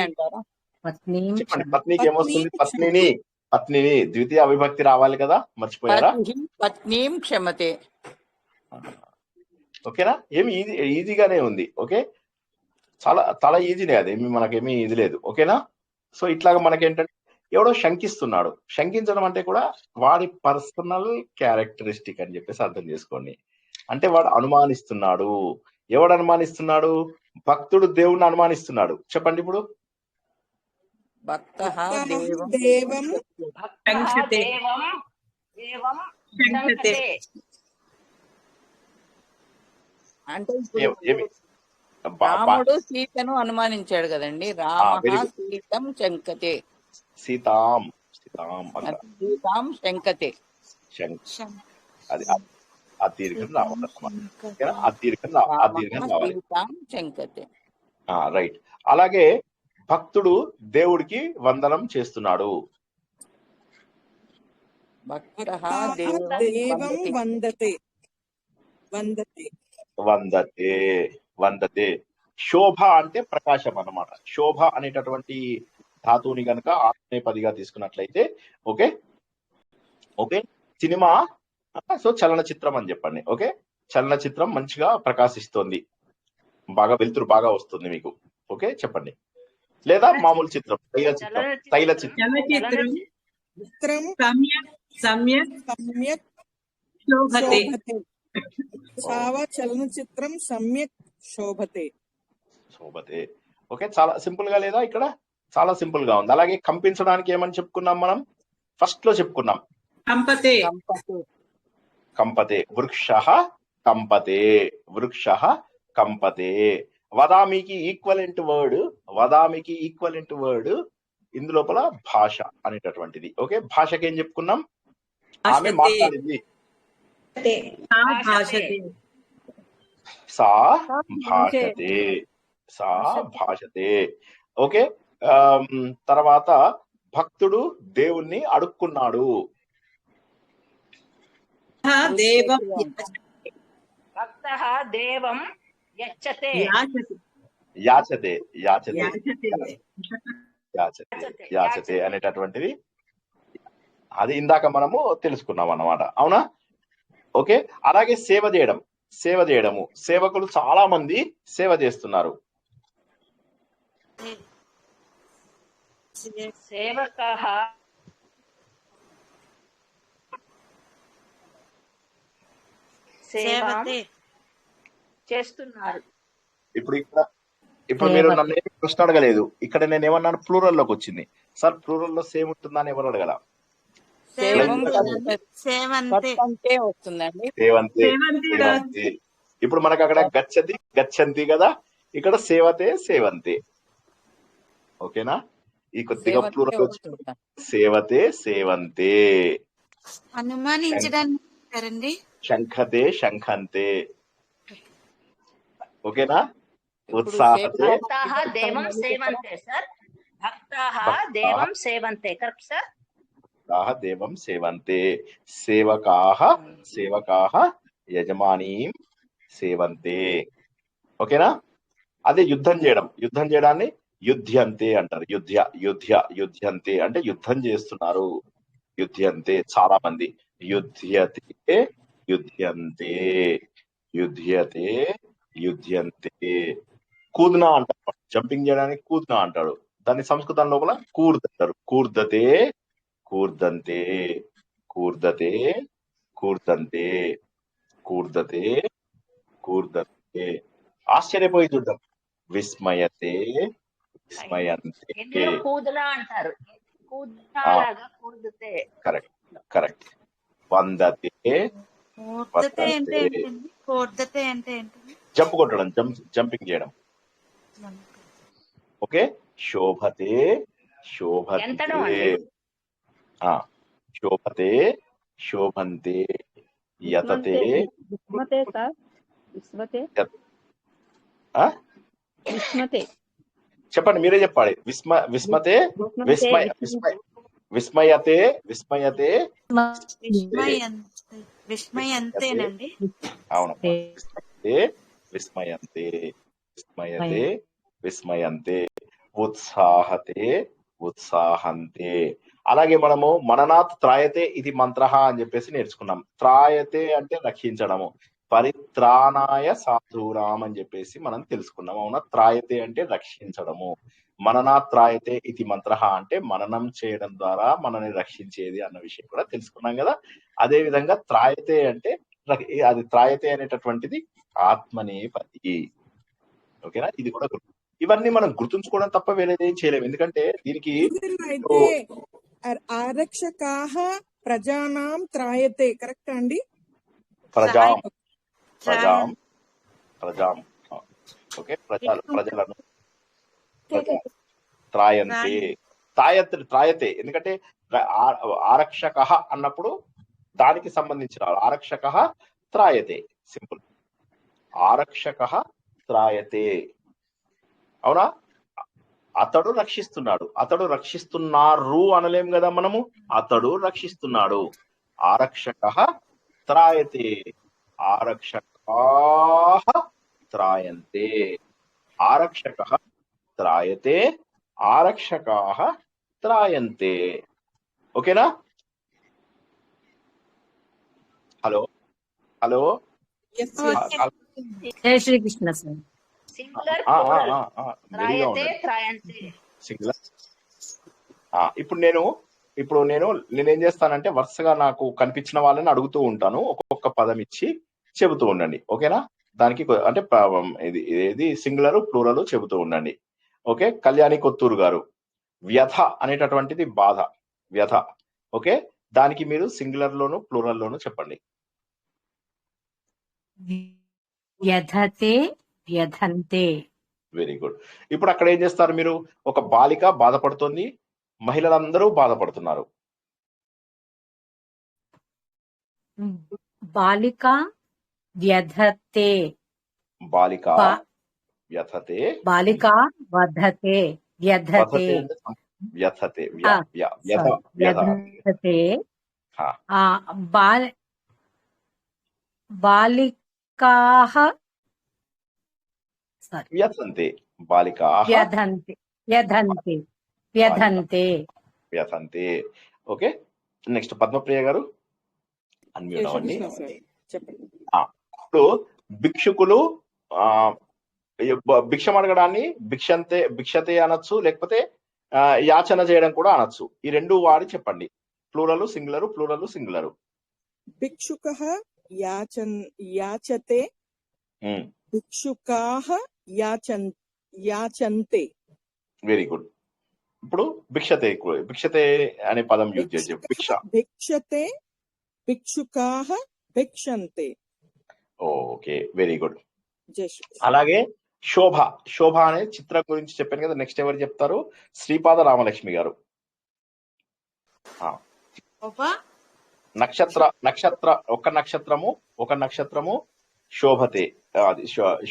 అంటారా? చెప్పండి. పత్నికి ఏమొస్తుంది? పత్నిని ద్వితీయ విభక్తి రావాలి కదా, మర్చిపోయారా? పత్నీం క్షమతే. ఓకేనా? ఏమి ఈజీగానే ఉంది. ఓకే, చాలా ఈజీనే, అదేమి మనకేమీ ఇది లేదు. ఓకేనా? సో ఇట్లాగా మనకేంటంటే ఎవడో శంకిస్తున్నాడు. శంకించడం అంటే కూడా వాడి పర్సనల్ క్యారెక్టరిస్టిక్ అని చెప్పేసి అర్థం చేసుకోండి. అంటే వాడు అనుమానిస్తున్నాడు. ఎవడు అనుమానిస్తున్నాడు? భక్తుడు దేవుణ్ణి అనుమానిస్తున్నాడు. చెప్పండి ఇప్పుడు. భక్తః దేవం అంటే రాముడు సీతను అనుమానించాడు కదండి. రామః సీతం శంకతే. సీతాం శంకతే. అది ఆ దీర్ఘం రావాలి. శంకతే. రైట్. అలాగే భక్తుడు దేవుడికి వందనం చేస్తున్నాడు. భక్తః దేవం వందతే. శోభ అంటే ప్రకాశం అన్నమాట. శోభ అనేటటువంటి ధాతువుని గనక ఆత్మనేపదిగా తీసుకున్నట్లయితే ఓకే ఓకే సినిమా, సో చలనచిత్రం అని చెప్పండి. ఓకే, చలనచిత్రం మంచిగా ప్రకాశిస్తోంది, బాగా వెలుతురు బాగా వస్తుంది మీకు. ఓకే, చెప్పండి. లేదా మామూలు చిత్రం, తైల చిత్రం. సావ చలనచిత్రం సమ్యక్ శోభతే. శోభతే. ఓకే, చాలా సింపుల్ గా లేదా? ఇక్కడ చాలా సింపుల్ గా ఉంది. అలాగే కంపించడానికి ఏమని చెప్పుకున్నాం మనం? ఫస్ట్ లో చెప్పుకున్నాం కంపతే. కంపతే. వృక్షః కంపతే. వృక్షః కంపతే. వదామికి ఈక్వలెంట్ వర్డ్ ఇందులోపల భాష అనేటటువంటిది. ఓకే, భాషకి ఏం చెప్పుకున్నాం? ఆమె మాట్లాడింది. సా భాషతే. సా భాషతే. ఓకే, తర్వాత భక్తుడు దేవుణ్ణి అడుక్కున్నాడు. దేవం భక్తః దేవం యచ్చతే. యాచతే. యాచతే. యాచతే. యాచతే అనేటటువంటిది అది ఇందాక మనము తెలుసుకున్నాం అన్నమాట. అవునా? ఓకే, అలాగే సేవ చేయడము. సేవకులు చాలా మంది సేవ చేస్తున్నారు. సేవకః సేవ చేస్తున్నారు. ఇప్పుడు మీరు నన్ను ఏమి ప్రశ్న అడగలేదు. ఇక్కడ నేను ఏమన్నాను? ప్లూరల్ లోకి వచ్చింది. సార్ ప్లూరల్ లో సేమ్ ఉంటుందా అని ఎవరు అడగల. సేవంతే వస్తుందండి. సేవంతే. ఇప్పుడు మనకు అక్కడ గచ్చంతి కదా, ఇక్కడ సేవంతే. ఓకేనా? ఈ కొద్దిగా ప్లూరల్ వచ్చింది. సేవంతే. అనుమానించడానికి శంఖంతే. ఓకేనా? ఉత్సాహతే. భక్తాః దేవం సేవంతే సార్. భక్తాః దేవం సేవంతే. Correct sir. దేవం సేవంతే. సేవకాః యజమానీం సేవంతే. ఓకేనా? అదే యుద్ధం చేయడాన్ని యుధ్యంతే అంటారు. యుధ్యంతే అంటే యుద్ధం చేస్తున్నారు. యుధ్యంతే చాలా మంది. యుధ్యతే. కూద్నా అంటారు. జంపింగ్ చేయడానికి కూద్నా అంటాడు. దాన్ని సంస్కృతం లోపల కూర్ద్ అంటారు. కూర్దతే. ఆశ్చర్యపోయి చూద్దాం. విస్మయంతే. ఇందులో కూదలా అంటారు. కూదలాగా కూర్దతే. కరెక్ట్. వందతే. జంప్ కొట్టడం, జంపింగ్ చేయడం. ఓకే, శోభతే. శోభంతే. యతతే. చెప్పండి, మీరే చెప్పాలి. విస్మయతే. విస్మయంతేనండి. అవును, విస్మయంతే. ఉత్సాహంతే. అలాగే మనము మననాత్ త్రాయతే ఇది మంత్ర అని చెప్పేసి నేర్చుకున్నాం. త్రాయతే అంటే రక్షించడము. పరిత్రాణాయ సాధూనాం అని చెప్పేసి మనం తెలుసుకున్నాం. అవునా? త్రాయతే అంటే రక్షించడము. మననాత్ త్రాయతే ఇది మంత్ర అంటే మననం చేయడం ద్వారా మనని రక్షించేది అన్న విషయం కూడా తెలుసుకున్నాం కదా. అదే విధంగా త్రాయతే అంటే అది త్రాయతే అనేటటువంటిది ఆత్మనేపది. ఓకేనా? ఇది కూడా ఇవన్నీ మనం గుర్తుంచుకోవడం తప్ప వేరేదేం చేయలేము. ఎందుకంటే దీనికి అయితే ఆరక్షకాః ప్రజానాం త్రాయతే. కరెక్ట్ అండి? ప్రజాం. ఓకే, ప్రజలను త్రాయతే. ఎందుకంటే ఆరక్షక అన్నప్పుడు దానికి సంబంధించిన ఆరక్షక త్రాయతే. సింపుల్. ఆరక్షక త్రాయతే. అవునా? అతడు రక్షిస్తున్నారు అనలేం కదా మనము. అతడు రక్షిస్తున్నాడు. ఆరక్షక త్రాయతే. ఆరక్షకాః త్రాయంతే. ఆరక్షకః త్రాయతే. ఆరక్షకాః త్రాయంతే. ఓకేనా? హలో. జై శ్రీకృష్ణ సార్. Singular singular. ఇప్పుడు నేనేం చేస్తానంటే వరుసగా నాకు కనిపించిన వాళ్ళని అడుగుతూ ఉంటాను. ఒక్కొక్క పదం ఇచ్చి చెబుతూ ఉండండి. ఓకేనా? దానికి అంటే ఇది సింగులర్ ప్లూరల్ చెబుతూ ఉండండి. ఓకే. కళ్యాణి కొత్తూరు గారు, వ్యథ అనేటటువంటిది బాధ, వ్యథ. ఓకే. దానికి మీరు సింగులర్ లోను ప్లూరల్ లోను చెప్పండి. వ్యధతే వ్యధంతే. Very good. ఇప్పుడు అక్కడ ఏం చేస్తారు మీరు? ఒక బాలిక బాధపడుతుంది, మహిళలందరూ బాధపడుతున్నారు. బాలిక వ్యధతే. బాలిక వ్యథతే. బాలిక వధతే వ్యధతే. వ్యథతే వ్యథ. వ్యధతే. బాలికాః వ్యథంతే. బాలికాః వ్యధంతే వ్యధంతే వ్యధంతే వ్యథంతే. ఓకే. నెక్స్ట్ పద్మప్రియ గారు అన్మ్యూట్ అవ్వండి. చెప్పండి. ఇప్పుడు భిక్షుకులు భిక్షం అడగడాన్ని భిక్షతే అనొచ్చు, లేకపోతే యాచన చేయడం కూడా అనొచ్చు. ఈ రెండు వాడి చెప్పండి. Plural singular, plural singular. భిక్షుకః యాచతే, భిక్షుకాః యాచంతే. Very good. ఇప్పుడు భిక్షతే అనే పదం యూజ్ చేసి భిక్షతే, భిక్షుకాః భిక్షంతే. Okay, very good. జై. అలాగే శోభ అనే చిత్రం గురించి చెప్పాను కదా. నెక్స్ట్ ఎవరు చెప్తారు? శ్రీపాద రామలక్ష్మి గారు. నక్షత్ర ఒక నక్షత్రము శోభతే, అది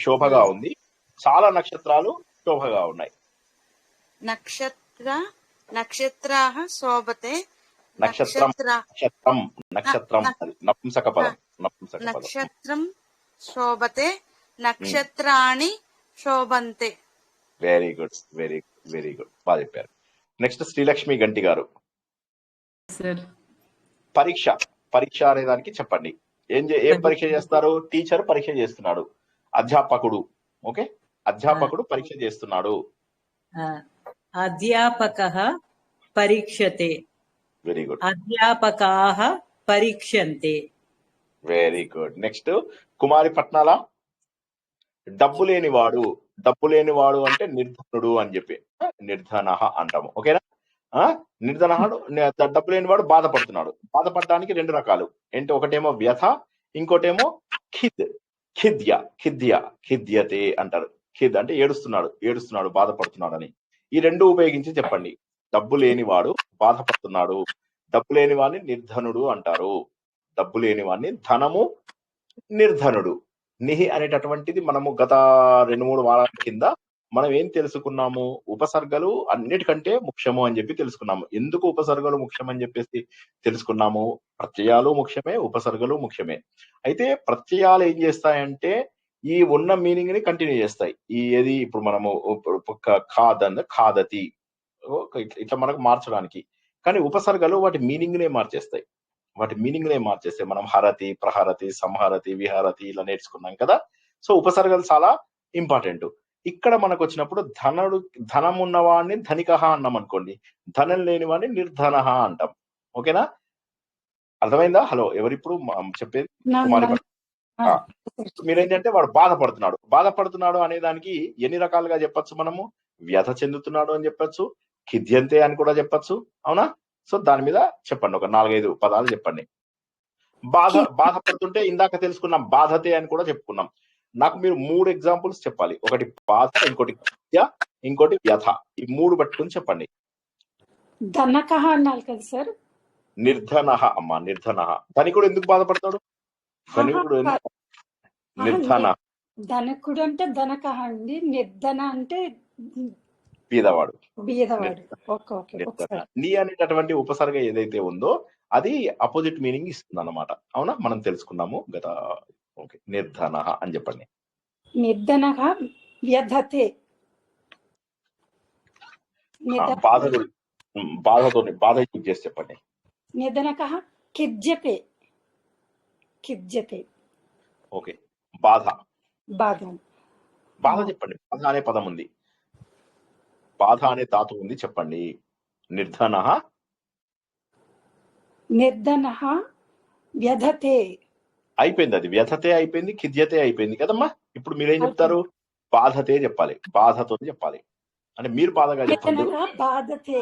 శోభగా ఉంది. చాలా నక్షత్రాలు శోభగా ఉన్నాయి. నక్షత్రాః శోభతే. నక్షత్రం నపుంసక పదం. నక్షత్రం శోభతే, నక్షత్రాణి శోభంతే. Very good, very good, very good, బాగా చెప్పారు. నెక్స్ట్ శ్రీలక్ష్మి గంటి గారు. పరీక్ష అనే దానికి చెప్పండి. ఏం పరీక్ష చేస్తారు? టీచర్ పరీక్ష చేస్తున్నాడు, అధ్యాపకుడు. ఓకే, అధ్యాపకుడు పరీక్ష చేస్తున్నాడు. అధ్యాపకః పరీక్షతే. Very good. అధ్యాపకాః పరీక్షంతే. Very good. నెక్స్ట్ కుమారి పట్నాల. డబ్బు లేనివాడు అంటే నిర్ధనుడు అని చెప్పి నిర్ధన అంటాము. ఓకేనా? నిర్ధనుడు, డబ్బు లేనివాడు బాధపడుతున్నాడు. బాధపడడానికి రెండు రకాలు ఏంటి? ఒకటేమో వ్యథ, ఇంకోటేమో ఖిద్యతే అంటారు. ఖిద్ అంటే ఏడుస్తున్నాడు, బాధపడుతున్నాడు అని. ఈ రెండు ఉపయోగించి చెప్పండి. డబ్బు లేనివాడు బాధపడుతున్నాడు, డబ్బు లేనివాడిని నిర్ధనుడు అంటారు. డబ్బు లేనివాడిని ధనము నిర్ధనుడు. నిహి అనేటటువంటిది మనము గత 2-3 వారాల కింద మనం ఏం తెలుసుకున్నాము? ఉపసర్గలు అన్నిటికంటే ముఖ్యము అని చెప్పి తెలుసుకున్నాము. ఎందుకు ఉపసర్గలు ముఖ్యం అని చెప్పేసి తెలుసుకున్నాము? ప్రత్యయాలు ముఖ్యమే, ఉపసర్గలు ముఖ్యమే. అయితే ప్రత్యయాలు ఏం చేస్తాయంటే ఈ ఉన్న మీనింగ్ ని కంటిన్యూ చేస్తాయి. ఏది ఇప్పుడు మనము ఖాదతి ఇట్లా మనకు మార్చడానికి. కానీ ఉపసర్గలు వాటి మీనింగ్ నే మార్చేస్తాయి. మనం హరతి, ప్రహరతి, సంహరతి, విహరతి ఇలా నేర్చుకున్నాం కదా. సో ఉపసర్గలు చాలా ఇంపార్టెంట్. ఇక్కడ మనకు వచ్చినప్పుడు ధనం ఉన్నవాడిని ధనికః అన్నాం అనుకోండి, ధనం లేని వాడిని నిర్ధనః అంటాం. ఓకేనా? అర్థమైందా? హలో, ఎవరిప్పుడు చెప్పేది? కుమారి. మీరేంటంటే వాడు బాధపడుతున్నాడు అనే దానికి ఎన్ని రకాలుగా చెప్పచ్చు మనము? వ్యథ చెందుతున్నాడు అని చెప్పచ్చు, ఖిద్యంతే అని కూడా చెప్పచ్చు. అవునా? సో దాని మీద చెప్పండి, ఒక 4-5 పదాలు చెప్పండి. బాధపడుతుంటే ఇందాక తెలుసుకున్నాం, బాధతే అని కూడా చెప్పుకున్నాం. నాకు మీరు 3 ఎగ్జాంపుల్స్ చెప్పాలి. ఒకటి బాధ, ఇంకోటి ఖిద్య, ఇంకోటి వ్యథ. ఈ 3 పట్టుకుని చెప్పండి. ధనకః అన్నారు కదా సార్. నిర్ధనః అమ్మా, నిర్ధనః. ధనికుడు ఎందుకు బాధపడతాడు? ధనకుడు అంటే ధనకః అండి, నిర్ధన అంటే బీదవాడు. ఓకే. నీ అనేటటువంటి ఉపసర్గ ఏదైతే ఉందో అది అపోజిట్ మీనింగ్ ఇస్తుంది అన్నమాట. అవునా? మనం తెలుసుకున్నాము గత. ఓకే, నిర్ధన అని చెప్పండి. నిర్ధనః వ్యధతే. బాధ యూజ్ చేసి చెప్పండి. నిర్ధనకః ఖిద్యతే. ఓకే, బాధ చెప్పండి. బాధ అనే పదం ఉంది, బాధ అనే ధాతు ఉంది, చెప్పండి. నిర్ధనః వ్యధతే. అయిపోయింది, అది వ్యథతే అయిపోయింది, ఖిద్యతే అయిపోయింది కదమ్మా. ఇప్పుడు మీరేం చెప్తారు? బాధతే చెప్పాలి, బాధతో చెప్పాలి. అంటే మీరు బాధగా చెప్పండి. నిధనక బాధతే.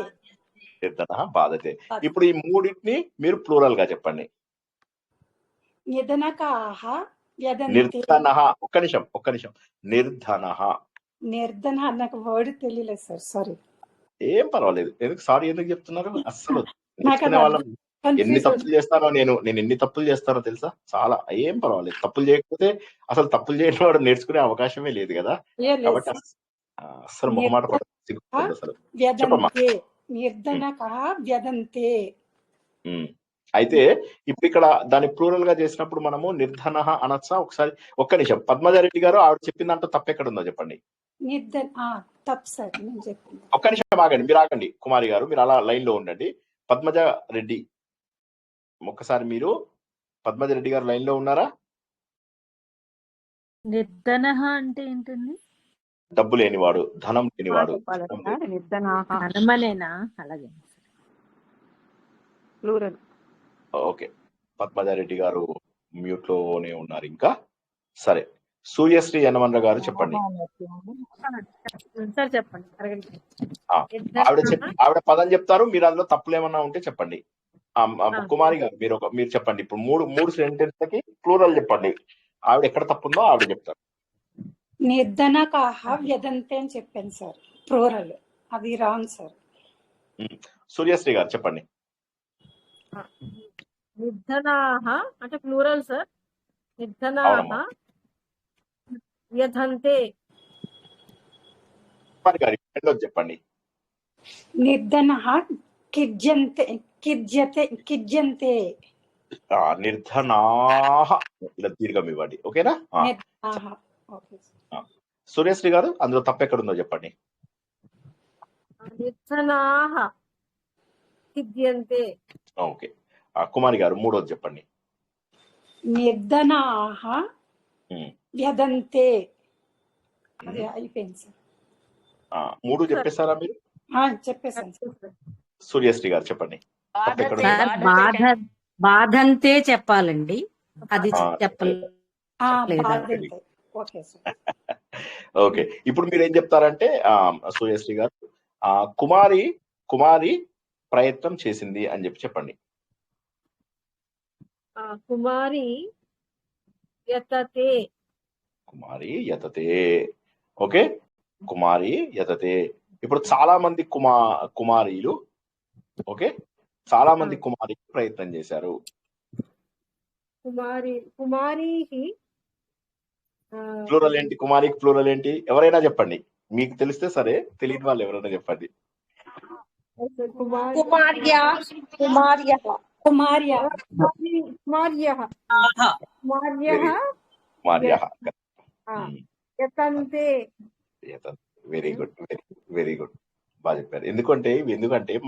నిర్ధన బాధతే. ఇప్పుడు ఈ మూడింటిని మీరు ప్లూరల్ గా చెప్పండి. నిధనకాహ వ్యదంతే. నిర్ధన, ఒక్క నిమిషం. నిర్ధన. నిర్ధన నాకు వర్డ్ తెలియలేదు సార్, సారీ. ఏం పర్వాలేదు, ఎందుకు చెప్తున్నారు? అస్సలు నాకు నేర్చుకునే వాళ్ళం ఎన్ని కన్ఫ్యూజ్ తప్పులు చేస్తానో నేను ఎన్ని తప్పులు చేస్తానో తెలుసా? చాలా. ఏం పర్వాలేదు, తప్పులు చేయకపోతే అసలు తప్పులు చేయని వాడు నేర్చుకునే అవకాశమే లేదు కదా. కాబట్టి అస్సలు మొహమాట పడదు అసలు. చెప్పమ్మా. వ్యదంతే. నిర్ధనకాహ వ్యదంతే. అయితే ఇప్పుడు ఇక్కడ దాన్ని ప్లూరల్ గా చేసినప్పుడు మనము నిర్ధన అనొచ్చా? ఒకసారి ఒక్క నిమిషం. పద్మజారెడ్డి గారు ఆవిడ చెప్పిన దాంట్లో తప్పు ఎక్కడ ఉందో చెప్పండి. తప్పు సార్, నేను చెప్పింది. ఒక్క నిమిషం ఆగండి, మీరు ఆగండి. కుమారి గారు మీరు అలా లైన్ లో ఉండండి. పద్మజారెడ్డి ఒక్కసారి మీరు, పద్మజారెడ్డి గారు లైన్ లో ఉన్నారా? నిర్ధన అంటే ఏంటండి? డబ్బు లేనివాడు, ధనం లేనివాడు. ధనమనేనా? అలాగే ప్లూరల్. ఓకే, పద్మజారెడ్డి గారు మ్యూట్ లోనే ఉన్నారు ఇంకా. సరే, సూర్యశ్రీ యనమన్ర గారు చెప్పండి. సార్ చెప్పండి. ఆవిడ పదం చెప్తారు, మీరు అందులో తప్పులు ఏమన్నా ఉంటే చెప్పండి. కుమారి గారు మీరు చెప్పండి. ఇప్పుడు మూడు సెంటెన్స్లకి ప్లూరల్ చెప్పండి. ఆవిడ ఎక్కడ తప్పుందో ఆవిడ చెప్తారు. నిర్ధనకాహ వ్యదంతే అని చెప్పాను సార్, ప్లూరల్. అది రాంగ్ సార్. సూర్యశ్రీ గారు చెప్పండి. నిర్ధనాహ అంటే ప్లూరల్ సార్. నిర్ధనాహ వ్యధంతే. కుమారి గారు చెప్పండి. నిర్ధనః కిజ్యంతే. నిర్ధనాహ ఇలా దీర్ఘం ఇవ్వండి, ఓకేనా? సూర్యశ్రీ గారు అందులో తప్పు ఎక్కడుందో చెప్పండి. నిర్ధనాహ కిజ్యంతే. ఓకే, కుమారి గారు మూడోది చెప్పండి. నిర్ధనాహ వ్యదంతే. అది అయిపోయింది సార్. మూడు చెప్పేశారా మీరు? చెప్పేసాను. సూర్యశ్రీ గారు చెప్పండి. బాధంతే చెప్పాలండి, అది చెప్పలేదు. ఓకే, ఇప్పుడు మీరు ఏం చెప్తారంటే సూర్యశ్రీ గారు కుమారి ప్రయత్నం చేసింది అని చెప్పండి. కుమారి యతతే. ఓకే, కుమారి యతతే. ఇప్పుడు చాలా మంది కుమారీలు, ఓకే, చాలా మంది కుమారి ప్రయత్నం చేశారు. కుమారి ప్లూరల్ ఏంటి? కుమారికి ప్లూరల్ ఏంటి? ఎవరైనా చెప్పండి, మీకు తెలిస్తే సరే, తెలియని వాళ్ళు ఎవరైనా చెప్పండి. వెరీ గుడ్, వెరీ గుడ్, బాగా చెప్పారు. ఎందుకంటే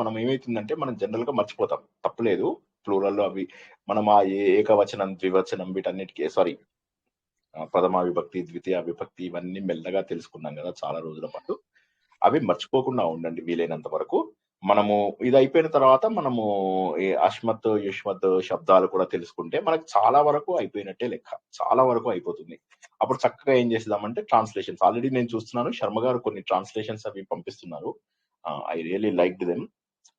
మనం ఏమైతుందంటే మనం జనరల్ గా మర్చిపోతాం. తప్పులేదు, ప్లూరల్ అవి మనం ఆ ఏకవచనం, ద్వివచనం వీటన్నిటికీ ప్రథమ విభక్తి, ద్వితీయ విభక్తి ఇవన్నీ మెల్లగా తెలుసుకున్నాం కదా చాలా రోజుల పాటు. అవి మర్చిపోకుండా ఉండండి వీలైనంత వరకు. మనము ఇది అయిపోయిన తర్వాత మనము అష్మత్, యుష్మత్ శబ్దాలు కూడా తెలుసుకుంటే మనకు చాలా వరకు అయిపోయినట్టే లెక్క, చాలా వరకు అయిపోతుంది. అప్పుడు చక్కగా ఏం చేద్దామంటే ట్రాన్స్లేషన్స్. ఆల్రెడీ నేను చూస్తున్నాను శర్మ గారు కొన్ని ట్రాన్స్లేషన్స్ అవి పంపిస్తున్నారు. I really liked them.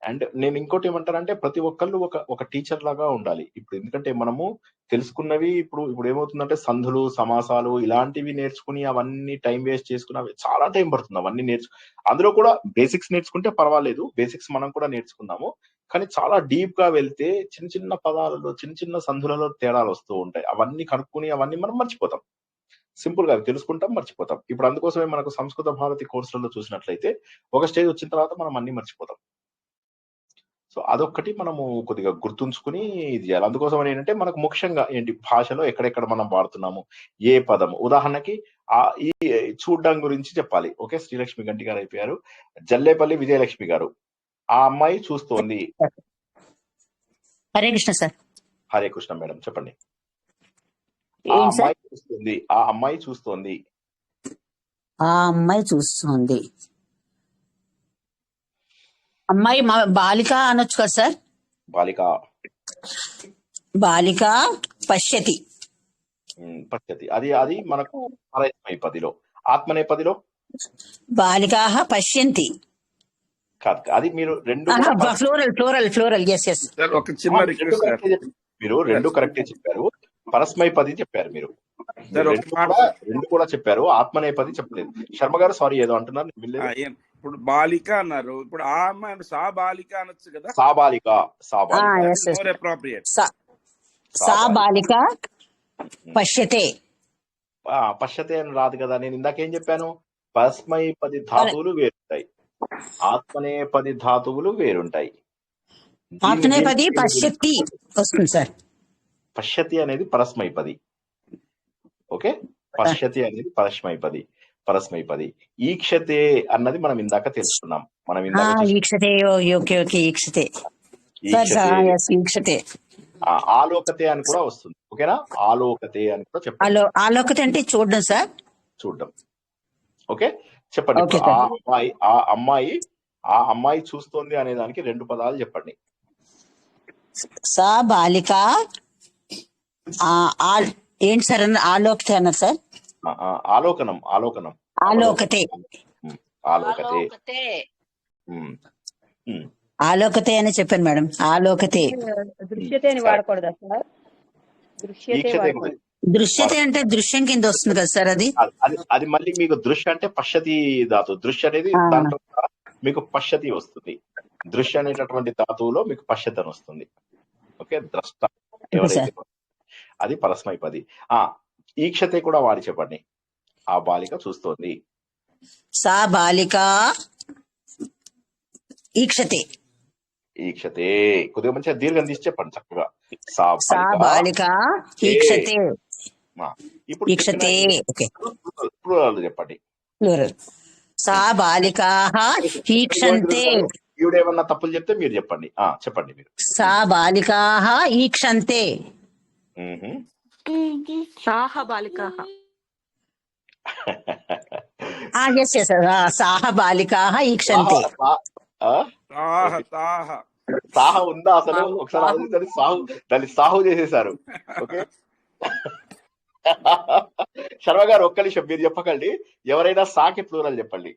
And నేను ఇంకోటి ఏమంటానంటే ప్రతి ఒక్కళ్ళు ఒక టీచర్ లాగా ఉండాలి. ఇప్పుడు ఎందుకంటే మనము తెలుసుకున్నవి ఇప్పుడు ఏమవుతుందంటే సంధులు, సమాసాలు ఇలాంటివి నేర్చుకుని అవన్నీ టైం వేస్ట్ చేసుకుని చాలా టైం పడుతుంది అవన్నీ అందులో కూడా బేసిక్స్ నేర్చుకుంటే పర్వాలేదు, బేసిక్స్ మనం కూడా నేర్చుకుందాము. కానీ చాలా డీప్ గా వెళ్తే చిన్న చిన్న పదాలలో, చిన్న చిన్న సంధులలో తేడాలు వస్తూ ఉంటాయి. అవన్నీ కనుక్కుని అవన్నీ మనం మర్చిపోతాం. సింపుల్ గా తెలుసుకుంటాం, మర్చిపోతాం. ఇప్పుడు అందుకోసమే మనకు సంస్కృత భారతి కోర్సులలో చూసినట్లయితే ఒక స్టేజ్ వచ్చిన తర్వాత మనం అన్ని మర్చిపోతాం. సో అదొక్కటి మనము కొద్దిగా గుర్తుంచుకుని ఇది చేయాలి. అందుకోసం ఏంటంటే మనకు ముఖ్యంగా ఏంటి భాషలో ఎక్కడెక్కడ మనం వాడుతున్నాము, ఏ పదము. ఉదాహరణకి ఈ చూడ్డం గురించి చెప్పాలి. ఓకే, శ్రీలక్ష్మి గంటి గారు అయిపోయారు. జల్లేపల్లి విజయలక్ష్మి గారు, ఆ అమ్మాయి చూస్తోంది. హరే కృష్ణ సార్. హరే కృష్ణ మేడం చెప్పండి. ఆ అమ్మాయి చూస్తోంది. అమ్మాయి బాలిక అనొచ్చు కదా సార్? బాలిక పశ్యతి. పశ్యతి అది అది మనకు పరస్మైపదిలో. ఆత్మనేపదిలో బాలికాః పశ్యంతి. కాదు, అది మీరు రెండు కూడా ఫ్లోరల్ ఎస్. సార్ ఒక చిన్న రెండు రిక్వెస్ట్ సార్. కరెక్టే చెప్పారు. మీరు రెండు కరెక్టే చెప్పారు, పరస్మైపది చెప్పారు మీరు. సార్ ఒక మాట రెండు కూడా చెప్పారు, ఆత్మనేపది చెప్పలేదు. శర్మ గారు సారీ ఏదో అంటున్నారు, నేను వినలేదు. ఇప్పుడు బాలిక అన్నారు, ఇప్పుడు ఆ అమ్మాయి సా బాలిక అనొచ్చు కదా. సాబాలిక మోర్ అప్రోప్రియేట్. సా బాలిక పశ్యతే. పశ్యతే అని రాదు కదా. నేను ఇందాకేం చెప్పాను, పరస్మైపది ధాతువులు వేరుంటాయి, ఆత్మనేపది ధాతువులు వేరుంటాయి. ఆత్మనేపది పశ్యతి వస్తుంది సార్. పశ్యతి అనేది పరస్మైపది. ఓకే, పశ్యతి అనేది పరస్మైపది. ఈక్షతే అన్నది మనం ఇందాక తెలుసుకున్నాం. మనం ఈక్షతే. ఓకే ఈక్షతే. ఈక్షతే. ఆలోకతే అని కూడా వస్తుంది. ఓకేనా, ఆలోకతే అని కూడా చెప్పండి. ఆలోకతే అంటే చూడడం సార్, చూడడం. ఓకే, చెప్పండి. ఆ అమ్మాయి చూస్తోంది అనే దానికి రెండు పదాలు చెప్పండి. సా బాలిక ఏంటి సార్ అన్న ఆలోకతే అన్నారు సార్. ఆలోకతే. ఆలోకతే అని చెప్పాను మేడం. ఆలోకతే. దృశ్యతే అని వాడకూడదా సార్? దృశ్యతే అంటే దృశ్యం కింద వస్తుంది కదా సార్. అది మళ్ళీ మీకు దృశ్య అంటే పశ్యతి ధాతు. దృశ్య అనేది దాంట్లో మీకు పశ్యతి వస్తుంది. దృశ్య అనేటటువంటి ధాతువులో మీకు పశ్యతి అని వస్తుంది. ఓకే, ద్రష్ట ఎవరైతే అది పరస్మైపది. ఈక్షతే కూడా వాడి చెప్పండి. ఆ బాలిక చూస్తోంది. సా బాలిక ఈక్షతే. కొద్దిగా మంచిగా దీర్ఘం తీసి చెప్పండి చక్కగా. సా బాలిక ఈక్షతే. ఇప్పుడు చెప్పండి. సా బాలికాః ఈక్షంతే. ఈవిడేమన్నా తప్పులు చెప్తే మీరు చెప్పండి. చెప్పండి మీరు. సా బాలికాః ఈక్షంతే. సాహ బాలికాః. సాహ బాలికాః ఈక్షంతే. సాహ ఉందా అసలు? ఒకసారి ఆలోచించండి. దాన్ని సాహు చేసేసారు. ఓకే, శర్మ గారు ఒక్క నిమిషం మీరు చెప్పకండి. ఎవరైనా సాకి ప్లూరల్ చెప్పండి.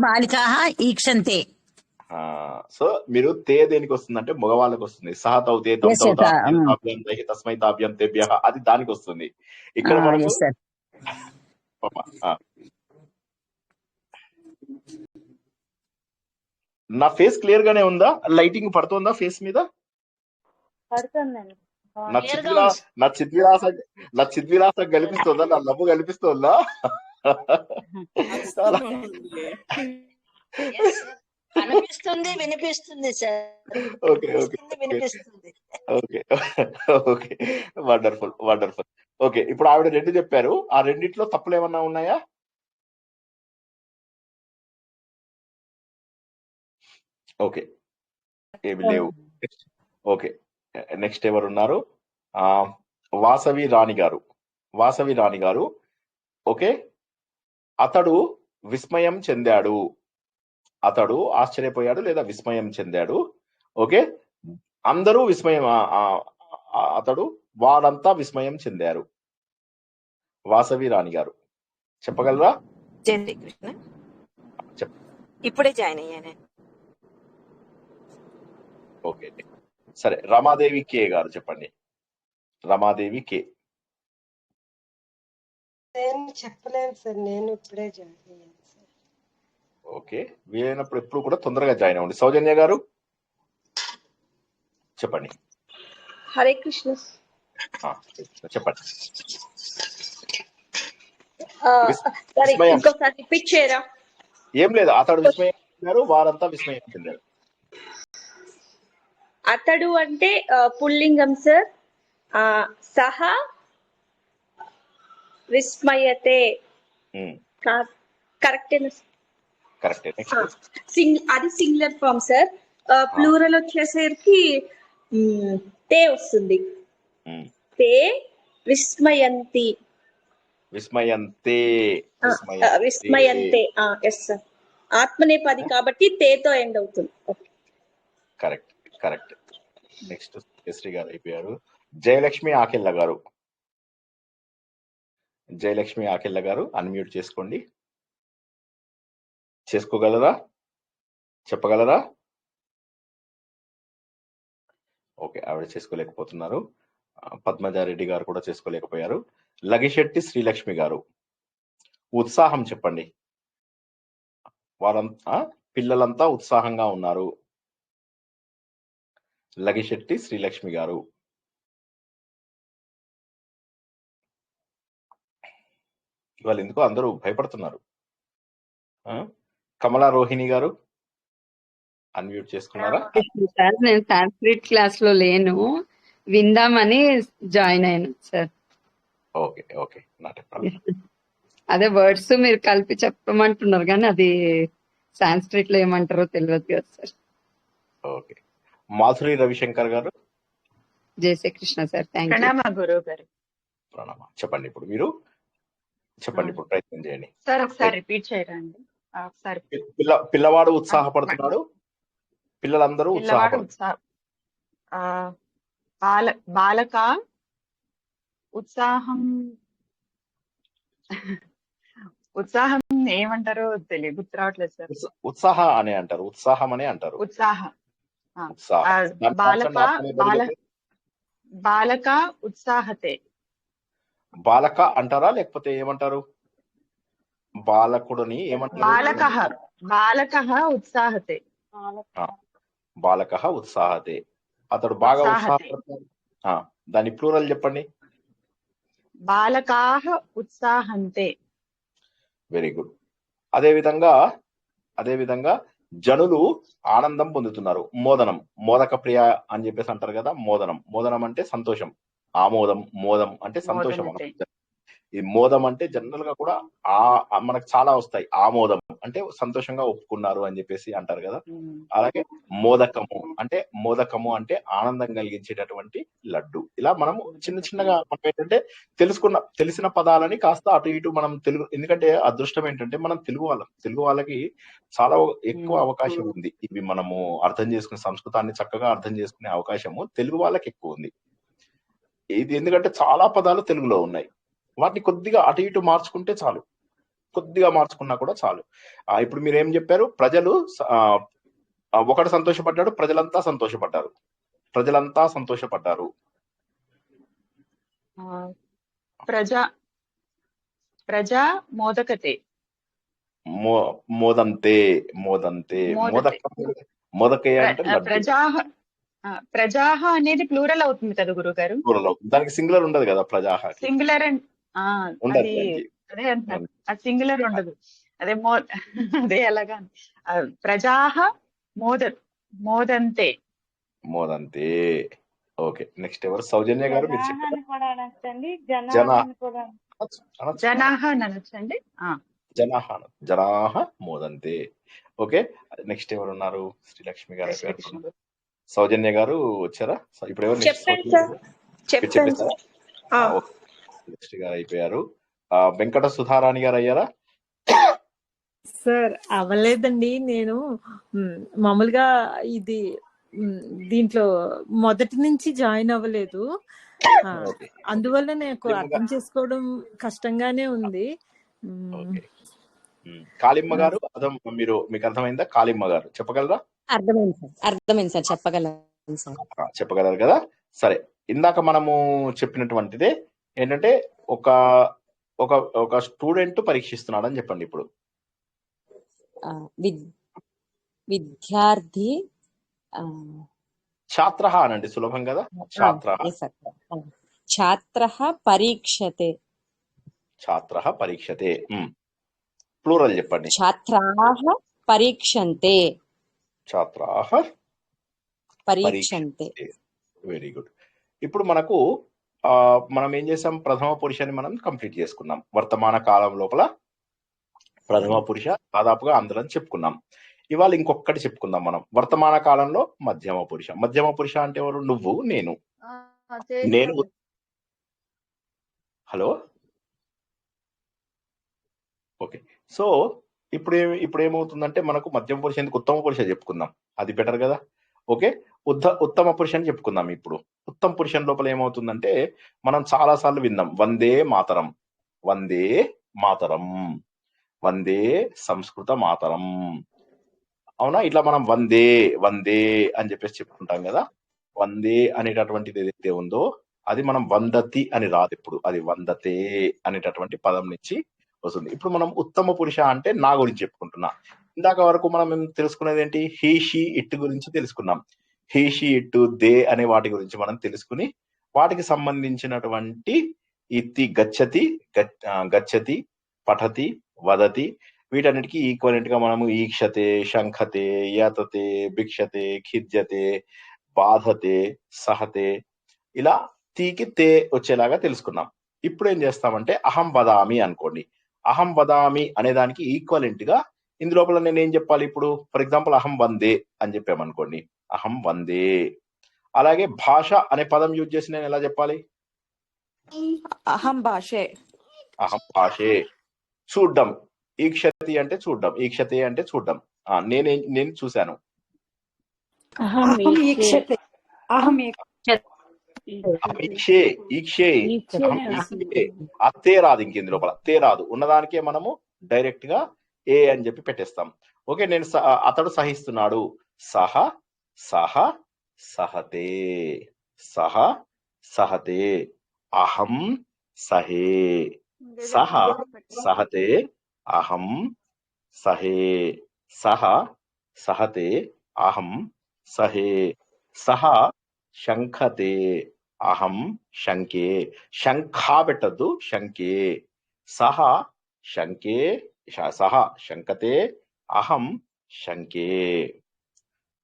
బాలికాః ఈక్షంతే. సో మీరు తే దేనికి వస్తుందంటే మగవాళ్ళకి వస్తుంది. సహతౌతే తస్మై తాభ్యం తేభ్యః అది దానికి వస్తుంది. ఇక్కడ మనకు నా ఫేస్ క్లియర్ గానే ఉందా? లైటింగ్ పడుతుందా ఫేస్ మీద? నా చిద్విలాస కనిపిస్తుందా? నా నవ్వు కనిపిస్తుందా? కనిపిస్తుంది, వినిపిస్తుంది సార్. Okay wonderful. ఓకే, ఇప్పుడు ఆవిడ రెండు చెప్పారు. ఆ రెండిట్లో తప్పులు ఏమన్నా ఉన్నాయా? ఓకే, ఏమి లేవు. ఓకే, నెక్స్ట్ ఎవరు ఉన్నారు? వాసవి రాణి గారు. ఓకే, అతడు విస్మయం చెందాడు. అతడు ఆశ్చర్యపోయాడు లేదా విస్మయం చెందాడు. ఓకే, అందరూ విస్మయం, వారంతా విస్మయం చెందారు. వాసవి రాణి గారు చెప్పగలరా? ఇప్పుడే జాయిన్ అయ్యాను. ఓకే, సరే. రమాదేవి కే గారు చెప్పండి. రమాదేవి కే. చెప్పలేను సార్, నేను ఇప్పుడే జాయిన్ అయ్యాను. ఓకే, వీలైనప్పుడు ఎప్పుడు కూడా తొందరగా జాయిన్ అవ్వండి. సౌజన్య గారు చెప్పండి. హరే కృష్ణ. చెప్పండి. ఇంకోసారి రిపీట్ చేయరా? ఏం లేదు, అతడు విస్మయం చెందారు, వారంతా విస్మయం చెందారు. అతడు అంటే పుల్లింగం సార్. సహ విస్మయతే. కరెక్టేనా? అది సింగులర్ ఫామ్ సార్. ప్లూరల్ వచ్చేసరికి తే వస్తుంది. తే విస్మయంతి. విస్మయంతే. విస్మయంతే. Yes sir. ఆత్మనేపది కాబట్టి తేతో ఎండ్ అవుతుంది. Correct correct. నెక్స్ట్ శ్రీ గారు అయిపోయారు. జయలక్ష్మి ఆకెళ్ళ గారు. జయలక్ష్మి ఆకెళ్ళ గారు అన్మ్యూట్ చేసుకోండి. చేసుకోగలరా? చెప్పగలరా? ఓకే, ఆవిడ చేసుకోలేకపోతున్నారు. పద్మజారెడ్డి గారు కూడా చేసుకోలేకపోయారు. లగిశెట్టి శ్రీలక్ష్మి గారు ఉత్సాహం చెప్పండి. వారంతా పిల్లలంతా ఉత్సాహంగా ఉన్నారు. లగిశెట్టి శ్రీలక్ష్మి గారు. ఇవాళ ఎందుకో అందరూ భయపడుతున్నారు. కమలా రోహిణి గారు అన్మ్యూట్ చేసుకున్నారా? సార్ నేను సాంస్క్రిట్ క్లాస్ లో లేను, విందామని జాయిన్ అయ్యాను sir. Okay okay, not a problem. అదే వర్డ్స్ మీరు కలిపి చెప్పమంటున్నారు కానీ అది సాంస్క్రిట్ లో ఏమంటారో తెలియదు కదా సార్. ఓకే, మాధురి రవిశంకర్ గారు. జై శ్రీకృష్ణ సార్. Thank you. ప్రణామ గురువు గారు. ప్రణామ. చెప్పండి ఇప్పుడు మీరు చెప్పండి, ఇప్పుడు ప్రయత్నం చేయండి సార్ ఒకసారి రిపీట్ చేయరండి. ఒకసారి పిల్లవాడు ఉత్సాహపడుతున్నాడు, పిల్లలందరూ పిల్లవాడు బాలక ఉత్సాహం ఉత్సాహం ఏమంటారో తెలియదు, గుర్తు రావట్లేదు సార్. ఉత్సాహ అనే అంటారు, ఉత్సాహం అనే అంటారు. బాలక ఉత్సాహతే. బాలక అంటారా లేకపోతే ఏమంటారు? బాలకుడిని ఏమంటారు? బాలక ఉత్సాహతే. బాలక ఉత్సాహతే. అతడు బాగా ఉత్సాహపడతాడు. దాని ప్లూరల్ చెప్పండి. బాలకాహ ఉత్సాహంతే. Very good. అదే విధంగా జనులు ఆనందం పొందుతున్నారు. మోదనం, మోదక ప్రియ అని చెప్పేసి అంటారు కదా. మోదనం అంటే సంతోషం, ఆమోదం. మోదం అంటే సంతోషం. ఈ మోదం అంటే జనరల్ గా కూడా మనకు చాలా వస్తాయి. ఆమోదం అంటే సంతోషంగా ఒప్పుకున్నారు అని చెప్పేసి అంటారు కదా. అలాగే మోదకము అంటే ఆనందం కలిగించేటటువంటి లడ్డు. ఇలా మనము చిన్నగా మనం ఏంటంటే తెలిసిన పదాలని కాస్త అటు ఇటు మనం తెలుగు, ఎందుకంటే అదృష్టం ఏంటంటే మనం తెలుగు వాళ్ళకి చాలా ఎక్కువ అవకాశం ఉంది. ఇవి మనము అర్థం చేసుకునే, సంస్కృతాన్ని చక్కగా అర్థం చేసుకునే అవకాశము తెలుగు వాళ్ళకి ఎక్కువ ఉంది. ఇది ఎందుకంటే చాలా పదాలు తెలుగులో ఉన్నాయి. వాటిని కొద్దిగా అటు ఇటు మార్చుకుంటే చాలు, కొద్దిగా మార్చుకున్నా కూడా చాలు. ఇప్పుడు మీరు ఏం చెప్పారు? ప్రజలు ఒకడు సంతోషపడ్డాడు, ప్రజలంతా సంతోషపడ్డారు. ప్రజా మోదకతే. మోదంతే. మోదకే అంటే ప్రజాహ అనేది ప్లూరల్ అవుతుంది కదా గురువు గారు. ప్లూరల్ అవుతుంది, దానికి సింగులర్ ఉండదు కదా. ప్రజాహ సింగులర్ అదే అంటున్నారు, అది సింగులర్ ఉండదు. అదే ఎలాగా ప్రజాహ మోదంతే. ఓకే, నెక్స్ట్ ఎవరు? సౌజన్య గారు మీరు చెప్పండి. జనాహ అనొచ్చండి. జనాహ మోదంతే. ఓకే, నెక్స్ట్ ఎవరు ఉన్నారు? శ్రీలక్ష్మి గారు, సౌజన్య గారు వచ్చారా? ఇప్పుడు ఎవరు చెప్పిస్తారా? నెక్స్ట్ గారు అయిపోయారు. వెంకట సుధారాణి గారు అయ్యారా? సార్ అవ్వలేదండి. నేను మామూలుగా దీంట్లో మొదటి నుంచి జాయిన్ అవ్వలేదు, అందువల్ల నాకు అర్థం చేసుకోవడం కష్టంగానే ఉంది. కాళిమ్మ గారు మీకు అర్థమైందా? కాళిమ్మ గారు చెప్పగలరా? అర్థమైంది సార్. చెప్పగలరు కదా. సరే, ఇందాక మనము చెప్పినటువంటిదే ఏంటంటే ఒక స్టూడెంట్ పరీక్షిస్తున్నాడు అని చెప్పండి. ఇప్పుడు విద్యార్థి ఛాత్ర అనండి, సులభం కదా. ఛాత్ర పరీక్షతే. ప్లూరల్ చెప్పండి. ఛాత్రాః పరీక్షంతే. Very good. ఇప్పుడు మనం ఏం చేసాం? ప్రథమ పురుషాన్ని మనం కంప్లీట్ చేసుకున్నాం. వర్తమాన కాలం లోపల ప్రథమ పురుష దాదాపుగా అందరం చెప్పుకున్నాం. ఇవాళ ఇంకొకటి చెప్పుకుందాం మనం. వర్తమాన కాలంలో మధ్యమ పురుష. మధ్యమ పురుష అంటే ఎవరు? నువ్వు, నేను హలో, ఓకే. సో ఇప్పుడు ఏమవుతుందంటే మనకు మధ్యమ పురుష ఎందుకు ఉత్తమ పురుష చెప్పుకుందాం, అది బెటర్ కదా. ఓకే, ఉత్తమ పురుష అని చెప్పుకుందాం. ఇప్పుడు ఉత్తమ పురుషం లోపల ఏమవుతుందంటే మనం చాలా సార్లు విన్నాం, వందే మాతరం, వందే మాతరం, వందే సంస్కృత మాతరం, అవునా? ఇట్లా మనం వందే వందే అని చెప్పేసి చెప్పుకుంటాం కదా. వందే అనేటటువంటిది ఏదైతే ఉందో అది మనం వందతి అని రాదు, ఇప్పుడు అది వందతే అనేటటువంటి పదం నుంచి వస్తుంది. ఇప్పుడు మనం ఉత్తమ పురుష అంటే నా గురించి చెప్పుకుంటున్నా. ఇందాక వరకు మనం తెలుసుకునేది ఏంటి, హీ షీ ఇట్ గురించి తెలుసుకున్నాం. హీ షీ ఇట్ దే అనే వాటి గురించి మనం తెలుసుకుని వాటికి సంబంధించినటువంటి ఇతి గచ్చతి గచ్చతి పఠతి వదతి వీటన్నిటికీ ఈక్వలెంట్ గా మనము ఈక్షతే శంఖతే యతతే భిక్షతే ఖిద్యతే బాధతే సహతే ఇలా తీకి తే వచ్చేలాగా తెలుసుకున్నాం. ఇప్పుడు ఏం చేస్తామంటే అహం వదామి అనుకోండి. అహం వదామి అనే దానికి ఈక్వలెంట్ గా ఇందులోపల నేను ఏం చెప్పాలి, ఇప్పుడు ఫర్ ఎగ్జాంపుల్ అహం వందే అని చెప్పామనుకోండి, అహం వందే. అలాగే భాష అనే పదం యూజ్ చేసి నేను ఎలా చెప్పాలి, అహం భాషే. అహం భాషే. చూడ్డం, ఈక్షతి అంటే చూడ్డం, ఈక్షతే అంటే చూడ్డం. నేను చూశాను. అహం ఈక్షతే. అహం ఈక్షే ఈక్షే అత్తే రాదు, ఇంకేంది లోపల తే రాదు. ఉన్నదానికే మనము డైరెక్ట్ గా ఏ అని చెప్పి పెట్టేస్తాం. ఓకే, నేను అతడు సహిస్తున్నాడు, సహ సహ సహతే, సహ సహతే. అహం సహే, సహ సహతే, అహం సహే, సహ సహతే, అహం సహే. సహ శంఖతే, అహం శంకే. శంఖా పెట్టద్దు, శంకే. సహ శంకే, సహ శంకతే, అహం శంకే.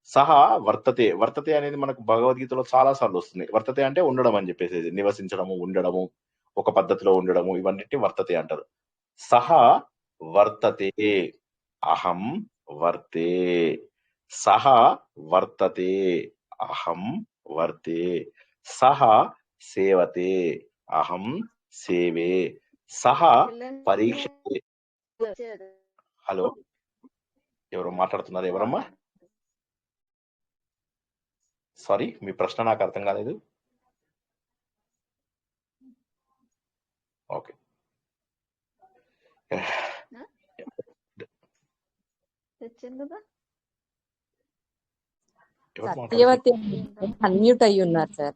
సహ వర్తతే. వర్తతే అనేది మనకు భగవద్గీతలో చాలా సార్లు వస్తుంది. వర్తతే అంటే ఉండడం అని చెప్పేసి, నివసించడము, ఉండడము, ఒక పద్ధతిలో ఉండడము, ఇవన్నిటి వర్తతే అంటారు. సహ వర్తతే, అహం వర్తే. సహ వర్తతే, అహం వర్తే. సహ సేవతే, అహం సేవే. సహ పరీక్షతే. హలో, ఎవరు మాట్లాడుతున్నారు, ఎవరమ్మా? సారీ, మీ ప్రశ్న నాకు అర్థం కాలేదు. ఓకే, సత్యవతి అన్మ్యూట్ అయ్యి ఉన్నారు సార్.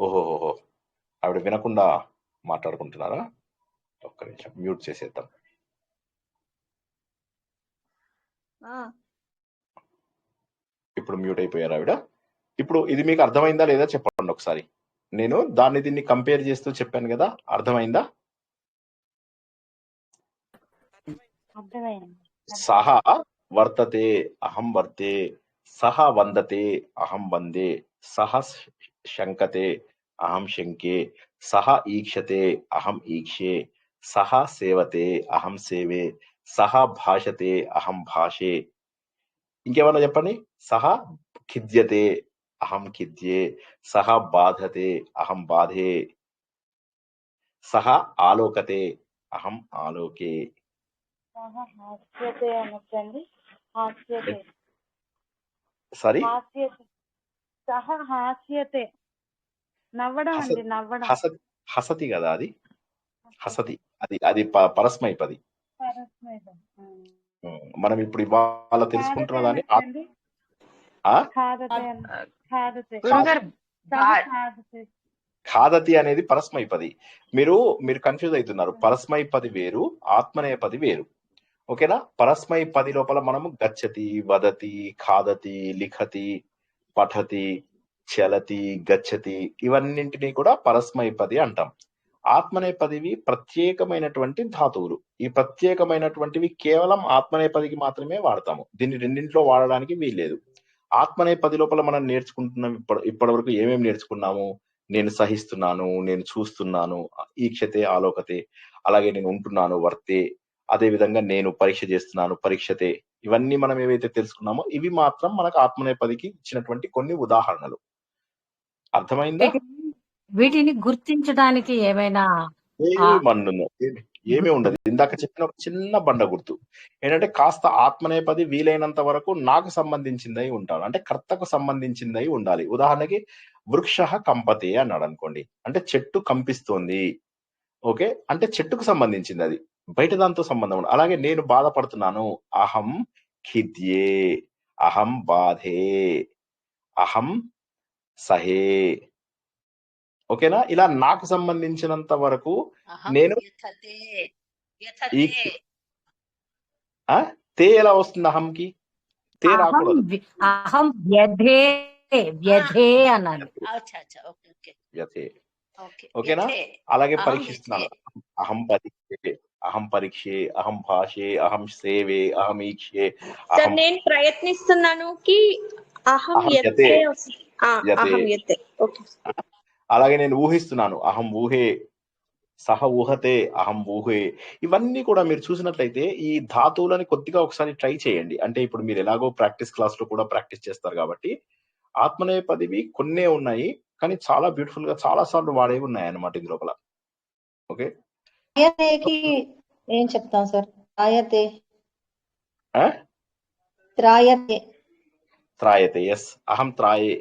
ఓహోహో, ఆవిడ వినకుండా మాట్లాడుకుంటున్నారా? ఒక్క నిమిషం మ్యూట్ చేసేద్దాం. ఇప్పుడు మ్యూట్ అయిపోయారు ఆవిడ. ఇప్పుడు ఇది మీకు అర్థమైందా లేదా చెప్పండి ఒకసారి. నేను దీన్ని కంపేర్ చేస్తూ చెప్పాను కదా, అర్థమైందా? సహ వర్తతే, అహం వర్తే. సహ వందతే, అహం వందే. సహ శంకతే, అహం శంకే. సహ ఈక్షతే, అహం ఈక్షే. సహ సేవతే, అహం సేవే. సహ భాషతే, అహం భాషే. ఇంకేమన్నా చెప్పండి. సహ ఖిద్యతే, అహం ఖిద్యే. సహ బాధతే, అహం బాధే. సహ ఆలోకతే, అహం ఆలోకే. సారీ, హసతి కదా అది, హసతి. అది పరస్మైపది. మనం ఇప్పుడు ఇవాళ తెలుసుకుంటున్న దాన్ని ఖాదతి అనేది పరస్మైపది. మీరు కన్ఫ్యూజ్ అవుతున్నారు. పరస్మైపది వేరు, ఆత్మనేపది వేరు. ఓకేనా? పరస్మైపది లోపల మనము గచ్చతి, వదతి, ఖాదతి, లిఖతి, పఠతి, చలతి, గచ్చతి ఇవన్నింటినీ కూడా పరస్మైపది అంటాం. ఆత్మనేపదివి ప్రత్యేకమైనటువంటి ధాతువులు. ఈ ప్రత్యేకమైనటువంటివి కేవలం ఆత్మనేపదికి మాత్రమే వాడతాము. దీన్ని రెండింటిలో వాడడానికి వీల్లేదు. ఆత్మనేపది లోపల మనం నేర్చుకుంటున్నాం. ఇప్పటి వరకు ఏమేమి నేర్చుకున్నాము? నేను సహిస్తున్నాను, నేను చూస్తున్నాను, ఈక్షతే, ఆలోకతే. అలాగే నేను ఉంటున్నాను, వర్తే. అదే విధంగా నేను పరీక్ష చేస్తున్నాను, పరీక్షతే. ఇవన్నీ మనం ఏవైతే తెలుసుకున్నామో ఇవి మాత్రం మనకు ఆత్మనేపదికి ఇచ్చినటువంటి కొన్ని ఉదాహరణలు. అర్థమైందా? వీటిని గుర్తించడానికి ఏమైనా ఏమన్ను ఏమీ ఉండదు. ఇందాక చెప్పిన ఒక చిన్న బండ గుర్తు ఏంటంటే కాస్త ఆత్మనేపది వీలైనంత వరకు నాకు సంబంధించిందై ఉంటాను, అంటే కర్తకు సంబంధించిందై ఉండాలి. ఉదాహరణకి వృక్ష కంపతే అన్నాడు అనుకోండి, అంటే చెట్టు కంపిస్తోంది. ఓకే, అంటే చెట్టుకు సంబంధించింది, అది బయట దాంతో సంబంధం ఉండదు. అలాగే నేను బాధపడుతున్నాను, అహం ఖిద్యే, అహం బాధే, అహం సహే. ఓకేనా? ఇలా నాకు సంబంధించినంత వరకు అహం నేను యథతే ఈ యథతే తే ఎలా వస్తుంది అహంకి? తే అహం రాకూడదు. అహం వ్యధే వ్యధే అనాలి. అచ్చా అచ్చా ఓకే ఓకే యథే. ఓకే ఓకేనా? యథే అలాగే అహం పరీక్షిస్తున్నాను, యథే అహం పరీక్షే, అహం పరీక్షే, అహం భాషే, అహం సేవే, అహం ఈక్షే, సార్ అహం నేను ప్రయత్నిస్తున్నాను కి అహం అహం యతే యతే వస్తుంది. యతే. అహం యతే ఓకే. అలాగే నేను ఊహిస్తున్నాను, అహం ఊహే, సహ ఊహతే, అహం ఊహే. ఇవన్నీ కూడా మీరు చూసినట్లయితే ఈ ధాతువులని కొద్దిగా ఒకసారి ట్రై చేయండి. అంటే ఇప్పుడు మీరు ఎలాగో ప్రాక్టీస్ క్లాస్ లో కూడా ప్రాక్టీస్ చేస్తారు కాబట్టి ఆత్మనేపదివి కొన్నే ఉన్నాయి, కానీ చాలా బ్యూటిఫుల్ గా చాలా సార్లు వాడేవి ఉన్నాయి అన్నమాట ఇందు లోపల. ఓకే, త్రాయతేకి ఏం చెప్తాం సార్? త్రాయతే ఆ? త్రాయతే త్రాయతే, ఎస్, అహం త్రాయే.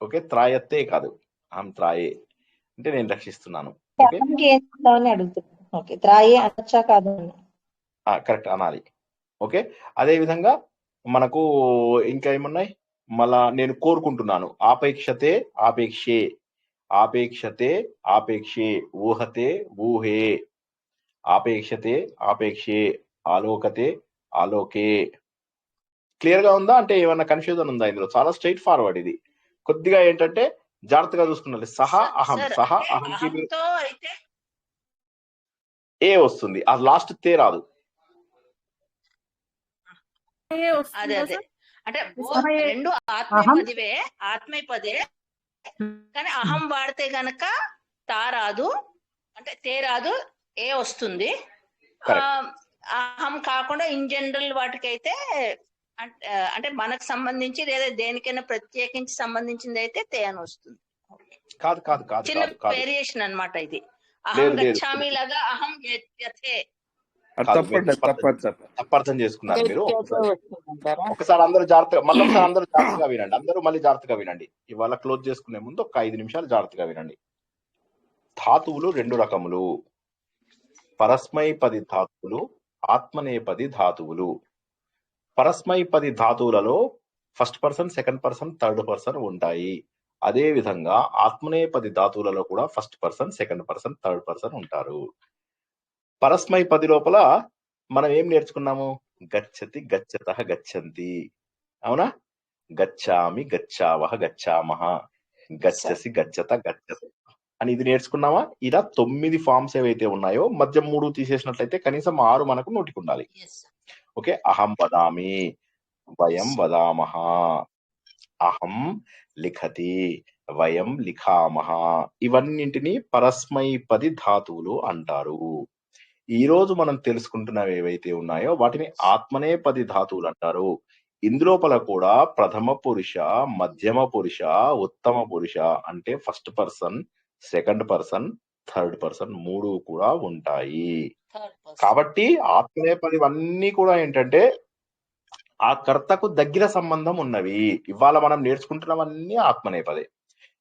ఓకే, త్రాయతే కాదు, అహం త్రాయే అంటే నేను రక్షిస్తున్నాను. ఓకే, అహంకి ఏం చెప్తామని అడుగుతున్నాం. ఓకే, త్రాయే అనొచ్చా కాదు అని. కరెక్ట్ అనాలి. ఓకే, అదే విధంగా మనకు ఇంకా ఏమున్నాయి, మళ్ళా నేను కోరుకుంటున్నాను, ఆపేక్షతే ఆపేక్షే, ఆపేక్షతే ఆపేక్షే, ఊహతే ఊహే, ఆపేక్షతే ఆపేక్షే, ఆలోకతే ఆలోకే. క్లియర్ గా ఉందా? అంటే ఏమన్నా కన్ఫ్యూజన్ ఉందా ఇందులో? చాలా స్ట్రైట్ ఫార్వర్డ్ ఇది. కొద్దిగా ఏంటంటే జాగ్రత్తగా చూసుకున్నట్లే సహా అహం, సార్ సహా అంటే అహంకి మీరు అహంతో అయితే ఏ వస్తుంది, ఆ లాస్ట్ తే రాదు. అదే అదే అంటే రెండు అహం ఆత్మీయపదివే ఆత్మీయపదే, కానీ అహం వాడితే గనక తా రాదు, అంటే తే రాదు, ఏ వస్తుంది. కరెక్ట్. అహం కాకుండా ఇన్ జనరల్ వాటికైతే అంటే మనకు సంబంధించి లేదా దేనికైనా ప్రత్యేకించి సంబంధించింది అయితే తే అని వస్తుంది. కాదు కాదు కాదు చిన్న కాదు కాదు వేరియేషన్ అన్నమాట ఇది. అహం లేదు లేదు గచ్చామి లాగా అహం యథే. కాదు, మీరు తప్పర్థం చేసుకున్నారు మీరు. ఒకసారి అందరూ జాగ్రత్తగా, మళ్ళీ ఒకసారి అందరూ జాగ్రత్తగా వినండి, అందరూ మళ్ళీ జాగ్రత్తగా వినండి. ఇవాళ క్లోజ్ చేసుకునే ముందు ఒక 5 నిమిషాలు జాగ్రత్తగా వినండి. ధాతువులు 2 రకములు, పరస్మైపది ధాతువులు, ఆత్మనేపది ధాతువులు. పరస్మైపది ధాతువులలో first person, second person, third person ఉంటాయి. అదే విధంగా ఆత్మనేపది ధాతువులలో కూడా first person, second person, third person ఉంటారు. పరస్మైపది లోపల మనం ఏం నేర్చుకున్నాము? గచ్చతి, గచ్చతః, గచ్చంతి. అవునా? గచ్చామి, గచ్చావహ, గచ్చామహ, గచ్చసి, గచ్చత, గచ్చత అని ఇది నేర్చుకున్నామా? ఇలా 9 ఫార్మ్స్ ఏవైతే ఉన్నాయో మధ్య 3 తీసేసినట్లయితే కనీసం 6 మనకు నోటికి ఉండాలి. ఓకే, అహం వదామి, వయం వదామహ, అహం లిఖతి, వయం లిఖామహ. ఇవన్నింటినీ పరస్మైపది ధాతువులు అంటారు. ఈ రోజు మనం తెలుసుకుంటున్నవి ఏవైతే ఉన్నాయో వాటిని ఆత్మనేపది ధాతువులు అంటారు. ఇందులోపల కూడా ప్రథమ పురుష, మధ్యమ పురుష, ఉత్తమ పురుష అంటే first person, second person, third person 3 కూడా ఉంటాయి. కాబట్టి ఆత్మనేపదివన్నీ కూడా ఏంటంటే ఆ కర్తకు దగ్గర సంబంధం ఉన్నవి. ఇవాళ మనం నేర్చుకుంటున్నవన్నీ ఆత్మనేపదే.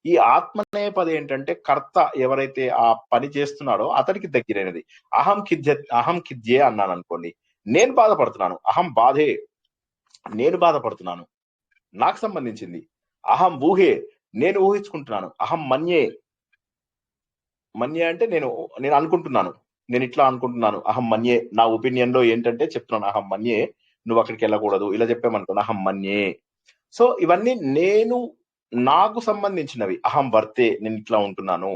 ఈ ఆత్మనేపది ఏంటంటే కర్త ఎవరైతే ఆ పని చేస్తున్నాడో అతనికి దగ్గరైనది. అహం ఖిద్యే అన్నాను అనుకోండి, నేను బాధపడుతున్నాను, అహం బాధే, నేను బాధపడుతున్నాను, నాకు సంబంధించింది. అహం ఊహే, నేను ఊహించుకుంటున్నాను, అహం మన్యే, మన్యే అంటే నేను అనుకుంటున్నాను, నేను ఇట్లా అనుకుంటున్నాను, అహం మన్యే, నా ఒపీనియన్ లో ఏంటంటే చెప్తున్నాను, అహం మన్యే, నువ్వు అక్కడికి వెళ్ళకూడదు, ఇలా చెప్పామనుకోండి, అహం మన్యే. సో ఇవన్నీ నేను నాకు సంబంధించినవి. అహం వర్తే, నేను ఇట్లా ఉంటున్నాను.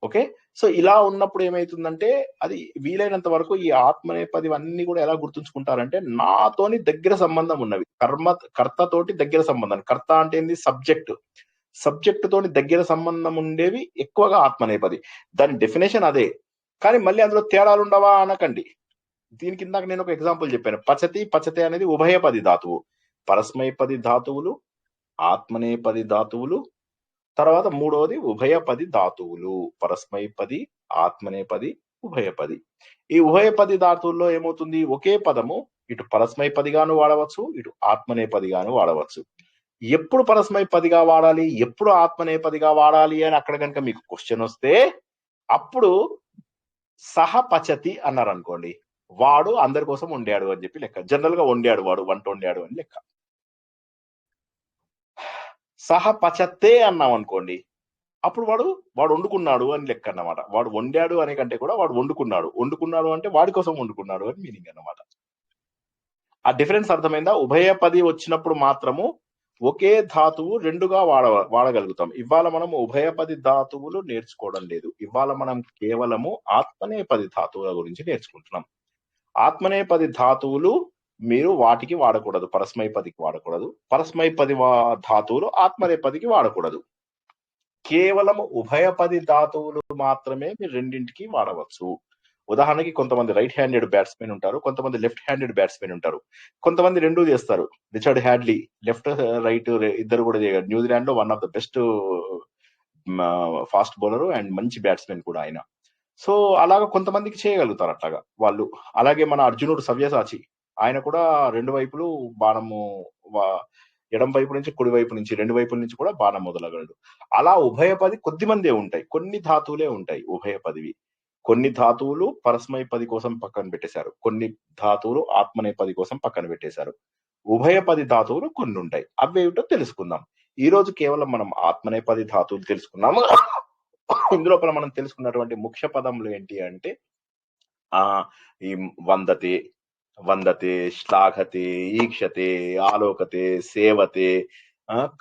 ఓకే, సో ఇలా ఉన్నప్పుడు ఏమైతుందంటే అది వీలైనంత వరకు ఈ ఆత్మనేపదివన్నీ కూడా ఎలా గుర్తుంచుకుంటారంటే నాతోని దగ్గర సంబంధం ఉన్నవి, కర్తతోటి దగ్గర సంబంధం. కర్త అంటే ఏంది? సబ్జెక్ట్ తోని దగ్గర సంబంధం ఉండేవి ఎక్కువగా ఆత్మనేపది. దాని డెఫినేషన్ అదే, కానీ మళ్ళీ అందులో తేడాలు ఉండవా అనకండి. దీని కింద నేను ఒక ఎగ్జాంపుల్ చెప్పాను. పచతి, పచతే అనేది ఉభయపది ధాతువు. పరస్మైపది ధాతువులు, ఆత్మనేపది ధాతువులు, తర్వాత మూడవది ఉభయపది ధాతువులు, పరస్మైపది, ఆత్మనేపది, ఉభయపది. ఈ ఉభయపది ధాతువుల్లో ఏమవుతుంది, ఒకే పదము ఇటు పరస్మైపదిగాను వాడవచ్చు, ఇటు ఆత్మనేపదిగాను వాడవచ్చు. ఎప్పుడు పరస్మైపదిగా వాడాలి, ఎప్పుడు ఆత్మనేపదిగా వాడాలి అని అక్కడ కనుక మీకు క్వశ్చన్ వస్తే అప్పుడు సహ పచతి అన్నారు అనుకోండి, వాడు అందరి కోసం వండాడు అని చెప్పి లెక్క. జనరల్ గా వండాడు, వాడు వంట వండాడు అని లెక్క. సహ పచతే అన్నాం అనుకోండి, అప్పుడు వాడు వండుకున్నాడు అని లెక్క అన్నమాట. వాడు వండాడు అనే కంటే కూడా వాడు వండుకున్నాడు అంటే వాడి కోసం వండుకున్నాడు అని మీనింగ్ అన్నమాట. ఆ డిఫరెన్స్ అర్థమైందా? ఉభయపది వచ్చినప్పుడు మాత్రము ఒకే ధాతువు రెండుగా వాడగలుగుతాం. ఇవాళ మనం ఉభయపది ధాతువులు నేర్చుకోవడం లేదు. ఇవాళ మనం కేవలము ఆత్మనేపది ధాతువుల గురించి నేర్చుకుంటున్నాం. ఆత్మనేపది ధాతువులు మీరు వాటికి వాడకూడదు, పరస్మైపదికి వాడకూడదు. పరస్మైపది ధాతువులు ఆత్మనేపదికి వాడకూడదు. కేవలం ఉభయపది ధాతువులు మాత్రమే మీరు రెండింటికి వాడవచ్చు. ఉదాహరణకి కొంతమంది రైట్ హ్యాండెడ్ బ్యాట్స్మెన్ ఉంటారు, కొంతమంది లెఫ్ట్ హ్యాండెడ్ బ్యాట్స్మెన్ ఉంటారు, కొంతమంది రెండూ చేస్తారు. రిచర్డ్ హ్యాడ్లీ లెఫ్ట్ రైట్ ఇద్దరు కూడా చేయగలరు. న్యూజిలాండ్ లో one of the best fast bowler and మంచి బ్యాట్స్మెన్ కూడా ఆయన. సో అలాగా కొంతమందికి చేయగలుగుతారు అట్లాగా వాళ్ళు. అలాగే మన అర్జునుడు సవ్యసాచి, ఆయన కూడా రెండు వైపులు బాణము, ఎడం వైపు నుంచి కుడి వైపు నుంచి రెండు వైపుల నుంచి కూడా బాణం మొదలగలడు. అలా ఉభయపది కొద్ది మందే ఉంటాయి, కొన్ని ధాతువులే ఉంటాయి ఉభయపదివి. కొన్ని ధాతువులు పరస్మైపది కోసం పక్కన పెట్టేశారు, కొన్ని ధాతువులు ఆత్మనేపది కోసం పక్కన పెట్టేశారు. ఉభయపది ధాతువులు కొన్ని ఉంటాయి, అవి ఏమిటో తెలుసుకుందాం. ఈ రోజు కేవలం మనం ఆత్మనేపది ధాతువులు తెలుసుకున్నాము. ఇందులో మనం తెలుసుకున్నటువంటి ముఖ్య పదములు ఏంటి అంటే ఈ వందతే, శ్లాఘతే, ఈక్షతే, ఆలోకతే, సేవతే,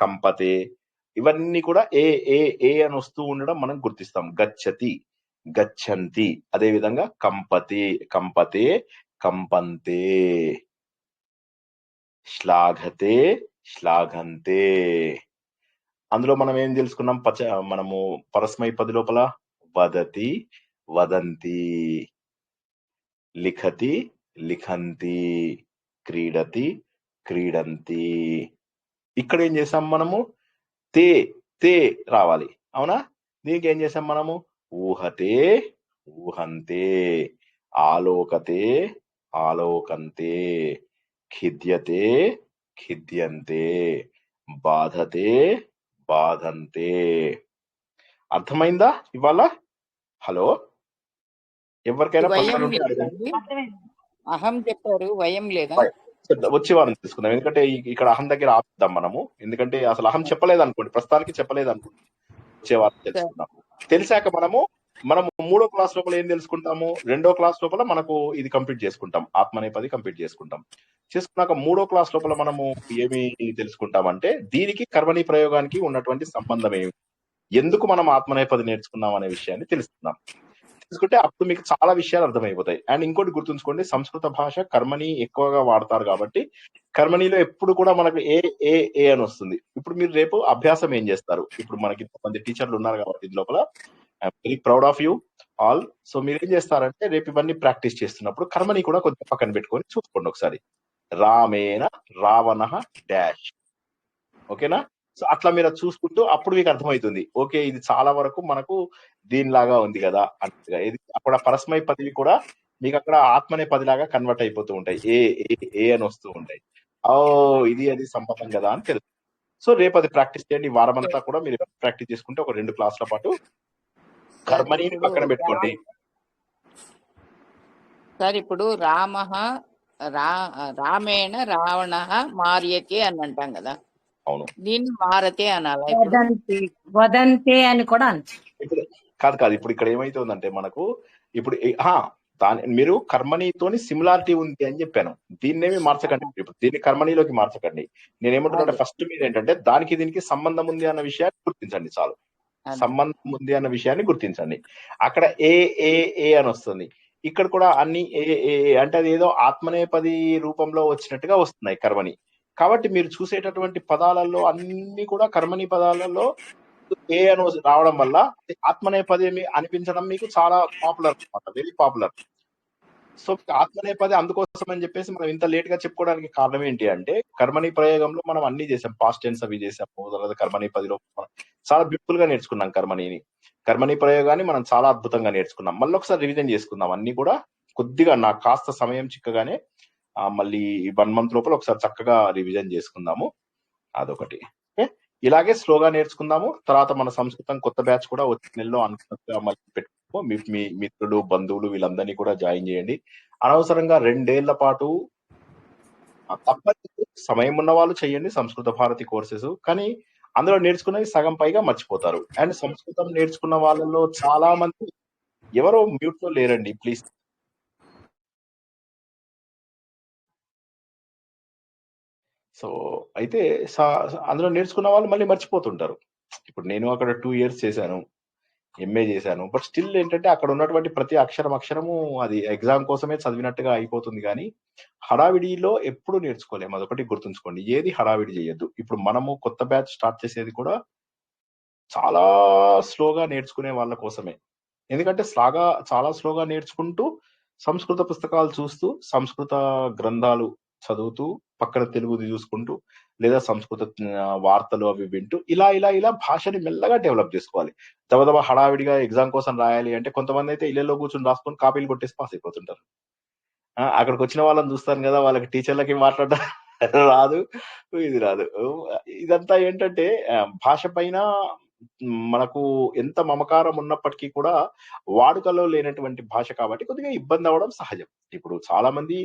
కంపతే, ఇవన్నీ కూడా ఏ ఏ ఏ అని వస్తూ ఉండడం మనం గుర్తిస్తాం. గచ్చతి, గచ్చంతి, అదే విధంగా కంపతే, కంపతే, కంపంతే, శ్లాఘతే, శ్లాఘంతే. అందులో మనం ఏం తెలుసుకున్నాం? మనము పరస్మైపది లోపల వదతి, వదంతి, లిఖతి, లిఖంతి, క్రీడతి, క్రీడంతి. ఇక్కడ ఏం చేసాం మనము? తే తే రావాలి, అవునా? దీనికి ఏం చేసాం మనము? ఊహతే, ఊహంతే, ఆలోకతే, ఆలోకంతే, ఖిద్యతే, ఖిద్యంతే, బాధతే, బాధంతే. అర్థమైందా ఇవాళ? హలో, ఎవరికైనా అహం చెప్పారు, వయం లేదా? వచ్చే వారం తీసుకుందాం, ఎందుకంటే ఇక్కడ అహం దగ్గర ఆపుదాం మనము. ఎందుకంటే అసలు అహం చెప్పలేదు అనుకోండి, ప్రస్తుతానికి చెప్పలేదు అనుకోండి, వచ్చే వారం తెలుసుకుందాం. తెలిసాక మనము మూడో క్లాస్ లోపల ఏం తెలుసుకుంటాము? రెండో క్లాస్ లోపల మనకు ఇది కంప్లీట్ చేసుకుంటాం, ఆత్మనేపది కంప్లీట్ చేసుకుంటాం. చేసుకున్నాక మూడో క్లాస్ లోపల మనము ఏమి తెలుసుకుంటామంటే దీనికి కర్మణి ప్రయోగానికి ఉన్నటువంటి సంబంధం ఏమి, ఎందుకు మనం ఆత్మనేపది నేర్చుకున్నాం అనే విషయాన్ని తెలుసుకుందాం. తెలుసుకుంటే అప్పుడు మీకు చాలా విషయాలు అర్థమైపోతాయి. అండ్ ఇంకోటి గుర్తుంచుకోండి, సంస్కృత భాష కర్మని ఎక్కువగా వాడతారు కాబట్టి కర్మణిలో ఎప్పుడు కూడా మనకు ఏ ఏ ఏ అని వస్తుంది. ఇప్పుడు మీరు రేపు అభ్యాసం ఏం చేస్తారు? ఇప్పుడు మనకి కొంతమంది టీచర్లు ఉన్నారు కాబట్టి ఇది లోపల I'm very proud of you all. So మీరు ఏం చేస్తారంటే రేపు ఇవన్నీ ప్రాక్టీస్ చేస్తున్నప్పుడు కర్మని కూడా కొంచెం పక్కన పెట్టుకొని చూసుకోండి ఒకసారి. రామేణ రావణ డాష్, ఓకేనా? సో అట్లా మీరు చూసుకుంటూ అప్పుడు మీకు అర్థమవుతుంది, ఓకే ఇది చాలా వరకు మనకు దీనిలాగా ఉంది కదా అన్నట్టుగా. అక్కడ పరస్మై పదివి కూడా మీకు అక్కడ ఆత్మనే పదిలాగా కన్వర్ట్ అయిపోతూ ఉంటాయి, ఏ ఏ అని వస్తూ ఉంటాయి. ఇది అది సంబంధం కదా అని తెలుసు. సో రేపు అది ప్రాక్టీస్ చేయండి. ఈ వారం అంతా కూడా మీరు ప్రాక్టీస్ చేసుకుంటే ఒక 2 క్లాసుల పాటు కర్మని పక్కన పెట్టుకోండి. సార్ ఇప్పుడు రామేణ రావణ మార్యతే అని అంటాం కదా, అవును, దీన్ని మారతే అనాలి. వదంతే అని కూడా ఇప్పుడు కాదు ఇప్పుడు ఇక్కడ ఏమైతుందంటే మనకు ఇప్పుడు మీరు కర్మణితోని సిమిలారిటీ ఉంది అని చెప్పాను, దీన్నేమి మార్చకండి. ఇప్పుడు దీన్ని కర్మణిలోకి మార్చకండి. నేనేమంటున్నా, ఫస్ట్ మీరు ఏంటంటే దానికి దీనికి సంబంధం ఉంది అన్న విషయాన్ని గుర్తించండి చాలు. సంబంధం ఉంది అన్న విషయాన్ని గుర్తించండి. అక్కడ ఏ ఏ ఏ అని వస్తుంది, ఇక్కడ కూడా అన్ని ఏ ఏ అంటే అది ఏదో ఆత్మనేపది రూపంలో వచ్చినట్టుగా వస్తున్నాయి కర్మని. కాబట్టి మీరు చూసేటటువంటి పదాలలో అన్ని కూడా కర్మని పదాలలో ఏ అని రావడం వల్ల ఆత్మనేపది అనిపించడం మీకు చాలా పాపులర్ అనమాట, వెరీ పాపులర్. సో ఆత్మనేపది అందుకోసం అని చెప్పేసి మనం ఇంత లేట్ గా చెప్పుకోవడానికి కారణం ఏంటి అంటే, కర్మని ప్రయోగంలో మనం అన్ని చేసాం. పాస్ట్ టెన్స్ అవి చేసాము. తర్వాత కర్మని పదిలో మనం చాలా బ్యూటిఫుల్ గా నేర్చుకున్నాం కర్మని. కర్మని ప్రయోగాన్ని మనం చాలా అద్భుతంగా నేర్చుకున్నాం. మళ్ళీ ఒకసారి రివిజన్ చేసుకుందాం. అన్ని కూడా కొద్దిగా నాకు కాస్త సమయం చిక్కగానే మళ్ళీ 1 month లోపల ఒకసారి చక్కగా రివిజన్ చేసుకుందాము. అదొకటి. ఓకే, ఇలాగే స్లోగా నేర్చుకుందాము. తర్వాత మన సంస్కృతం కొత్త బ్యాచ్ కూడా వచ్చే నెలలో అనుకున్నట్టుగా మళ్ళీ పెట్టుకో. మీ మిత్రులు, బంధువులు వీళ్ళందరినీ కూడా జాయిన్ చేయండి. అనవసరంగా 2 ఏళ్ల పాటు తప్పని సమయం ఉన్న వాళ్ళు చేయండి సంస్కృత భారతి కోర్సెస్. కానీ అందులో నేర్చుకున్నది సగం పైగా మర్చిపోతారు. అండ్ సంస్కృతం నేర్చుకున్న వాళ్ళలో చాలా మంది ఎవరో మ్యూట్ లో లేరండి, ప్లీజ్. సో అయితే అందులో నేర్చుకున్న వాళ్ళు మళ్ళీ మర్చిపోతుంటారు. ఇప్పుడు నేను అక్కడ 2 years చేశాను, ఎంఏ చేశాను. బట్ స్టిల్ ఏంటంటే అక్కడ ఉన్నటువంటి ప్రతి అక్షరము అది ఎగ్జామ్ కోసమే చదివినట్టుగా అయిపోతుంది. కానీ హడావిడిలో ఎప్పుడు నేర్చుకోలేము. అదొకటి గుర్తుంచుకోండి. ఏది హడావిడి చేయొద్దు. ఇప్పుడు మనము కొత్త బ్యాచ్ స్టార్ట్ చేసేది కూడా చాలా స్లోగా నేర్చుకునే వాళ్ళ కోసమే. ఎందుకంటే చాలా స్లోగా నేర్చుకుంటూ సంస్కృత పుస్తకాలు చూస్తూ, సంస్కృత గ్రంథాలు చదువుతూ, పక్కన తెలుగుది చూసుకుంటూ, లేదా సంస్కృత వార్తలు అవి వింటూ ఇలా భాషని మెల్లగా డెవలప్ చేసుకోవాలి. దబదబా హడావిడిగా ఎగ్జామ్ కోసం రాయాలి అంటే కొంతమంది అయితే ఇళ్లలో కూర్చొని రాసుకొని కాపీలు కొట్టేసి పాస్ అయిపోతుంటారు. అక్కడికి వచ్చిన వాళ్ళని చూస్తాను కదా, వాళ్ళకి టీచర్లకి మాట్లాడడం రాదు, ఇది రాదు. ఇదంతా ఏంటంటే భాష పైన మనకు ఎంత మమకారం ఉన్నప్పటికీ కూడా వాడుకలో లేనటువంటి భాష కాబట్టి కొద్దిగా ఇబ్బంది అవ్వడం సహజం. ఇప్పుడు చాలా మంది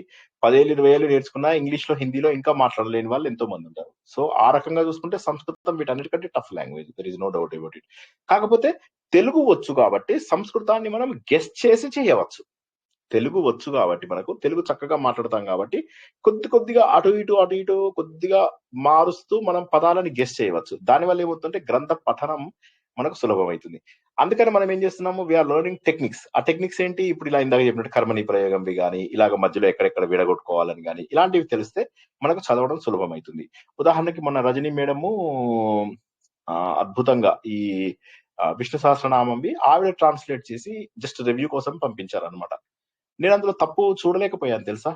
10 ఏళ్ళు 20 ఏళ్ళు నేర్చుకున్నా ఇంగ్లీష్ లో, హిందీలో ఇంకా మాట్లాడలేని వాళ్ళు ఎంతో మంది ఉంటారు. సో ఆ రకంగా చూసుకుంటే సంస్కృతం వీటన్నిటికంటే tough language, there is no doubt about it. కాకపోతే తెలుగు వచ్చు కాబట్టి సంస్కృతాన్ని మనం గెస్ చేసి చేయవచ్చు. తెలుగు వచ్చు కాబట్టి మనకు తెలుగు చక్కగా మాట్లాడతాం కాబట్టి కొద్దిగా అటు ఇటు కొద్దిగా మారుస్తూ మనం పదాలను గెస్ చేయవచ్చు. దానివల్ల ఏమవుతుందంటే గ్రంథ పఠనం మనకు సులభమవుతుంది. అందుకని మనం ఏం చేస్తున్నాము, వీఆర్ లెర్నింగ్ టెక్నిక్స్. ఆ టెక్నిక్స్ ఏంటి? ఇప్పుడు ఇలా ఇందాక చెప్పినట్టు కర్మని ప్రయోగంవి కానీ, ఇలాగ మధ్యలో ఎక్కడెక్కడ విడగొట్టుకోవాలని కానీ, ఇలాంటివి తెలిస్తే మనకు చదవడం సులభమవుతుంది. ఉదాహరణకి మొన్న రజనీ మేడము అద్భుతంగా ఈ విష్ణు సహస్రనామంవి ఆవిడ ట్రాన్స్లేట్ చేసి జస్ట్ రివ్యూ కోసం పంపించారనమాట. నేను అందులో తప్పు చూడలేకపోయాను తెలుసా.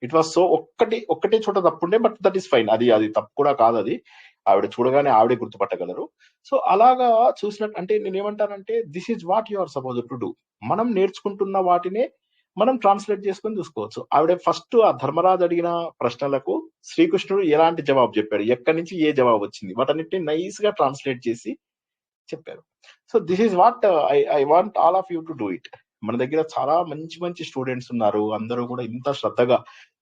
ఇట్ వాస్ సో ఒక్కటే చోట తప్పుండే, బట్ దట్ ఈస్ ఫైన్. అది తప్పు కూడా కాదు. అది ఆవిడ చూడగానే ఆవిడే గుర్తుపట్టగలరు. సో అలాగా చూసినట్టు అంటే నేనేమంటానంటే, this is what you are suppose to do. మనం నేర్చుకుంటున్న వాటినే మనం ట్రాన్స్లేట్ చేసుకొని చూసుకోవచ్చు. ఆవిడ ఫస్ట్ ఆ ధర్మరాజు అడిగిన ప్రశ్నలకు శ్రీకృష్ణుడు ఎలాంటి జవాబు చెప్పాడు, ఎక్కడి నుంచి ఏ జవాబు వచ్చింది, వాటన్నిటిని నైస్ గా ట్రాన్స్లేట్ చేసి చెప్పారు. So this is what I want all of you to do it. మన దగ్గర చాలా మంచి స్టూడెంట్స్ ఉన్నారు. అందరూ కూడా ఇంత శ్రద్ధగా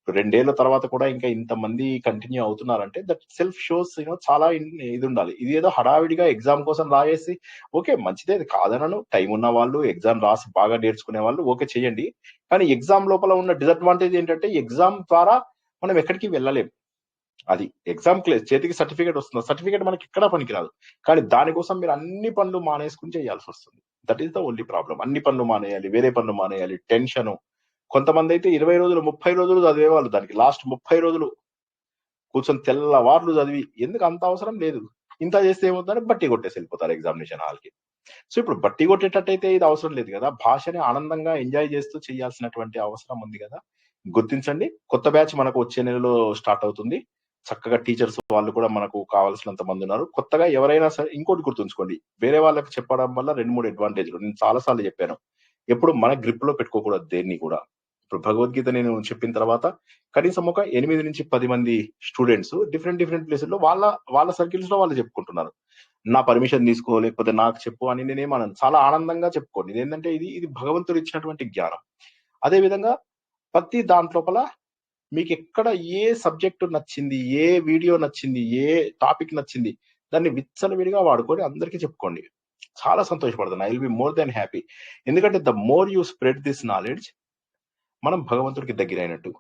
2 ఏళ్ల తర్వాత కూడా ఇంకా ఇంతమంది కంటిన్యూ అవుతున్నారంటే దట్ సెల్ఫ్ షోస్ చాలా ఇది ఉండాలి. ఇది ఏదో హడావిడిగా ఎగ్జామ్ కోసం రాయేసి ఓకే మంచిదే, అది కాదనను. టైం ఉన్న వాళ్ళు, ఎగ్జామ్ రాసి బాగా నేర్చుకునే వాళ్ళు ఓకే చేయండి. కానీ ఎగ్జామ్ లోపల ఉన్న డిసడ్వాంటేజ్ ఏంటంటే ఎగ్జామ్ ద్వారా మనం ఎక్కడికి వెళ్ళలేం. అది ఎగ్జామ్ చేతికి సర్టిఫికేట్ వస్తుంది. సర్టిఫికేట్ మనకి ఎక్కడా పనికిరాదు. కానీ దానికోసం మీరు అన్ని పనులు మానేసుకుని చేయాల్సి వస్తుంది. That is the only problem. అన్ని పనులు మానేయాలి, వేరే పనులు మానేయాలి, టెన్షన్. కొంతమంది అయితే 20 రోజులు 30 రోజులు చదివేవాళ్ళు దానికి లాస్ట్ 30 రోజులు కూర్చొని తెల్లవార్లు చదివి ఎందుకు అంత అవసరం లేదు. ఇంత చేస్తే ఏమవుతుందంటే బట్టి కొట్టేసి వెళ్ళిపోతారు ఎగ్జామినేషన్ హాల్కి. సో ఇప్పుడు బట్టి కొట్టేటట్టయితే ఇది అవసరం లేదు కదా. భాషని ఆనందంగా ఎంజాయ్ చేస్తూ చేయాల్సినటువంటి అవసరం ఉంది కదా. గుర్తించండి. కొత్త బ్యాచ్ మనకు వచ్చే నెలలో స్టార్ట్ అవుతుంది. చక్కగా టీచర్స్ వాళ్ళు కూడా మనకు కావాల్సినంత మంది ఉన్నారు. కొత్తగా ఎవరైనా సరే ఇంకోటి గుర్తుంచుకోండి, వేరే వాళ్ళకి చెప్పడం వల్ల 2-3 అడ్వాంటేజ్లు నేను చాలా సార్లు చెప్పాను. ఎప్పుడు మన గ్రిప్ లో పెట్టుకోకూడదు దేన్ని కూడా. ఇప్పుడు భగవద్గీత నేను చెప్పిన తర్వాత కనీసం ఒక 8 నుంచి 10 మంది స్టూడెంట్స్ డిఫరెంట్ ప్లేసుల్లో వాళ్ళ సర్కిల్స్ లో వాళ్ళు చెప్పుకుంటున్నారు. నా పర్మిషన్ తీసుకో, లేకపోతే నాకు చెప్పు అని నేనేమన్నాను. చాలా ఆనందంగా చెప్పుకోండి. ఇదేంటంటే ఇది భగవంతుడు ఇచ్చినటువంటి జ్ఞానం. అదే విధంగా ప్రతి దాంట్లోపల మీకు ఎక్కడ ఏ సబ్జెక్టు నచ్చింది, ఏ వీడియో నచ్చింది, ఏ టాపిక్ నచ్చింది, దాన్ని విచ్చలవిడిగా వాడుకొని అందరికీ చెప్పుకోండి. చాలా సంతోషపడతాను. I will be more than happy. ఎందుకంటే the more you spread this knowledge, మనం భగవంతుడికి దగ్గరైనట్టు.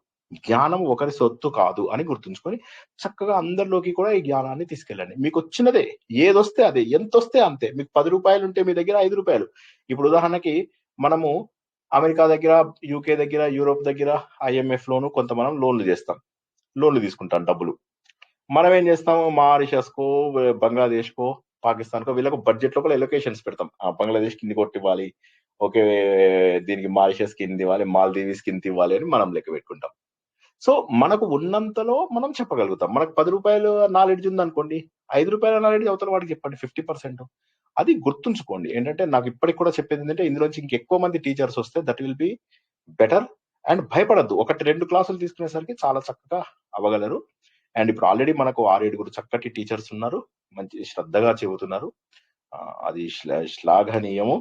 జ్ఞానం ఒకరి సొత్తు కాదు అని గుర్తుంచుకొని చక్కగా అందరిలోకి కూడా ఈ జ్ఞానాన్ని తీసుకెళ్ళండి. మీకు వచ్చినదే, ఏదొస్తే అదే, ఎంత వస్తే అంతే. మీకు 10 రూపాయలు ఉంటే మీ దగ్గర 5 రూపాయలు. ఇప్పుడు ఉదాహరణకి మనము అమెరికా దగ్గర, యూకే దగ్గర, యూరోప్ దగ్గర IMF లోను కొంత మనం లోన్లు తీసుకుంటాం డబ్బులు. మనం ఏం చేస్తాము, మారిషస్ కో, బంగ్లాదేశ్ కో, పాకిస్తాన్ కో వీళ్ళకు బడ్జెట్ లోపల ఎలొకేషన్స్ పెడతాం. బంగ్లాదేశ్ కి ఇన్ని కొట్టివ్వాలి, ఓకే దీనికి మారిషస్ కి ఇంత ఇవ్వాలి, మాల్దీవ్స్ కి ఇంత ఇవ్వాలి అని మనం లెక్క పెట్టుకుంటాం. సో మనకు ఉన్నంతలో మనం చెప్పగలుగుతాం. మనకు 10 రూపాయలు నాలెడ్జ్ ఉంది అనుకోండి, 5 రూపాయల నాలెడ్జ్ అవతల వాడికి చెప్పండి 50%. అది గుర్తుంచుకోండి. ఏంటంటే నాకు ఇప్పటికి కూడా చెప్పేది ఏంటంటే ఇందులోంచి ఇంకెక్కువ మంది టీచర్స్ వస్తే that will be better. And భయపడద్దు. 1-2 క్లాసులు తీసుకునేసరికి చాలా చక్కగా అవ్వగలరు. అండ్ ఇప్పుడు ఆల్రెడీ మనకు 6-7 చక్కటి టీచర్స్ ఉన్నారు, మంచి శ్రద్ధగా చెబుతున్నారు. అది శ్లాఘనీయము.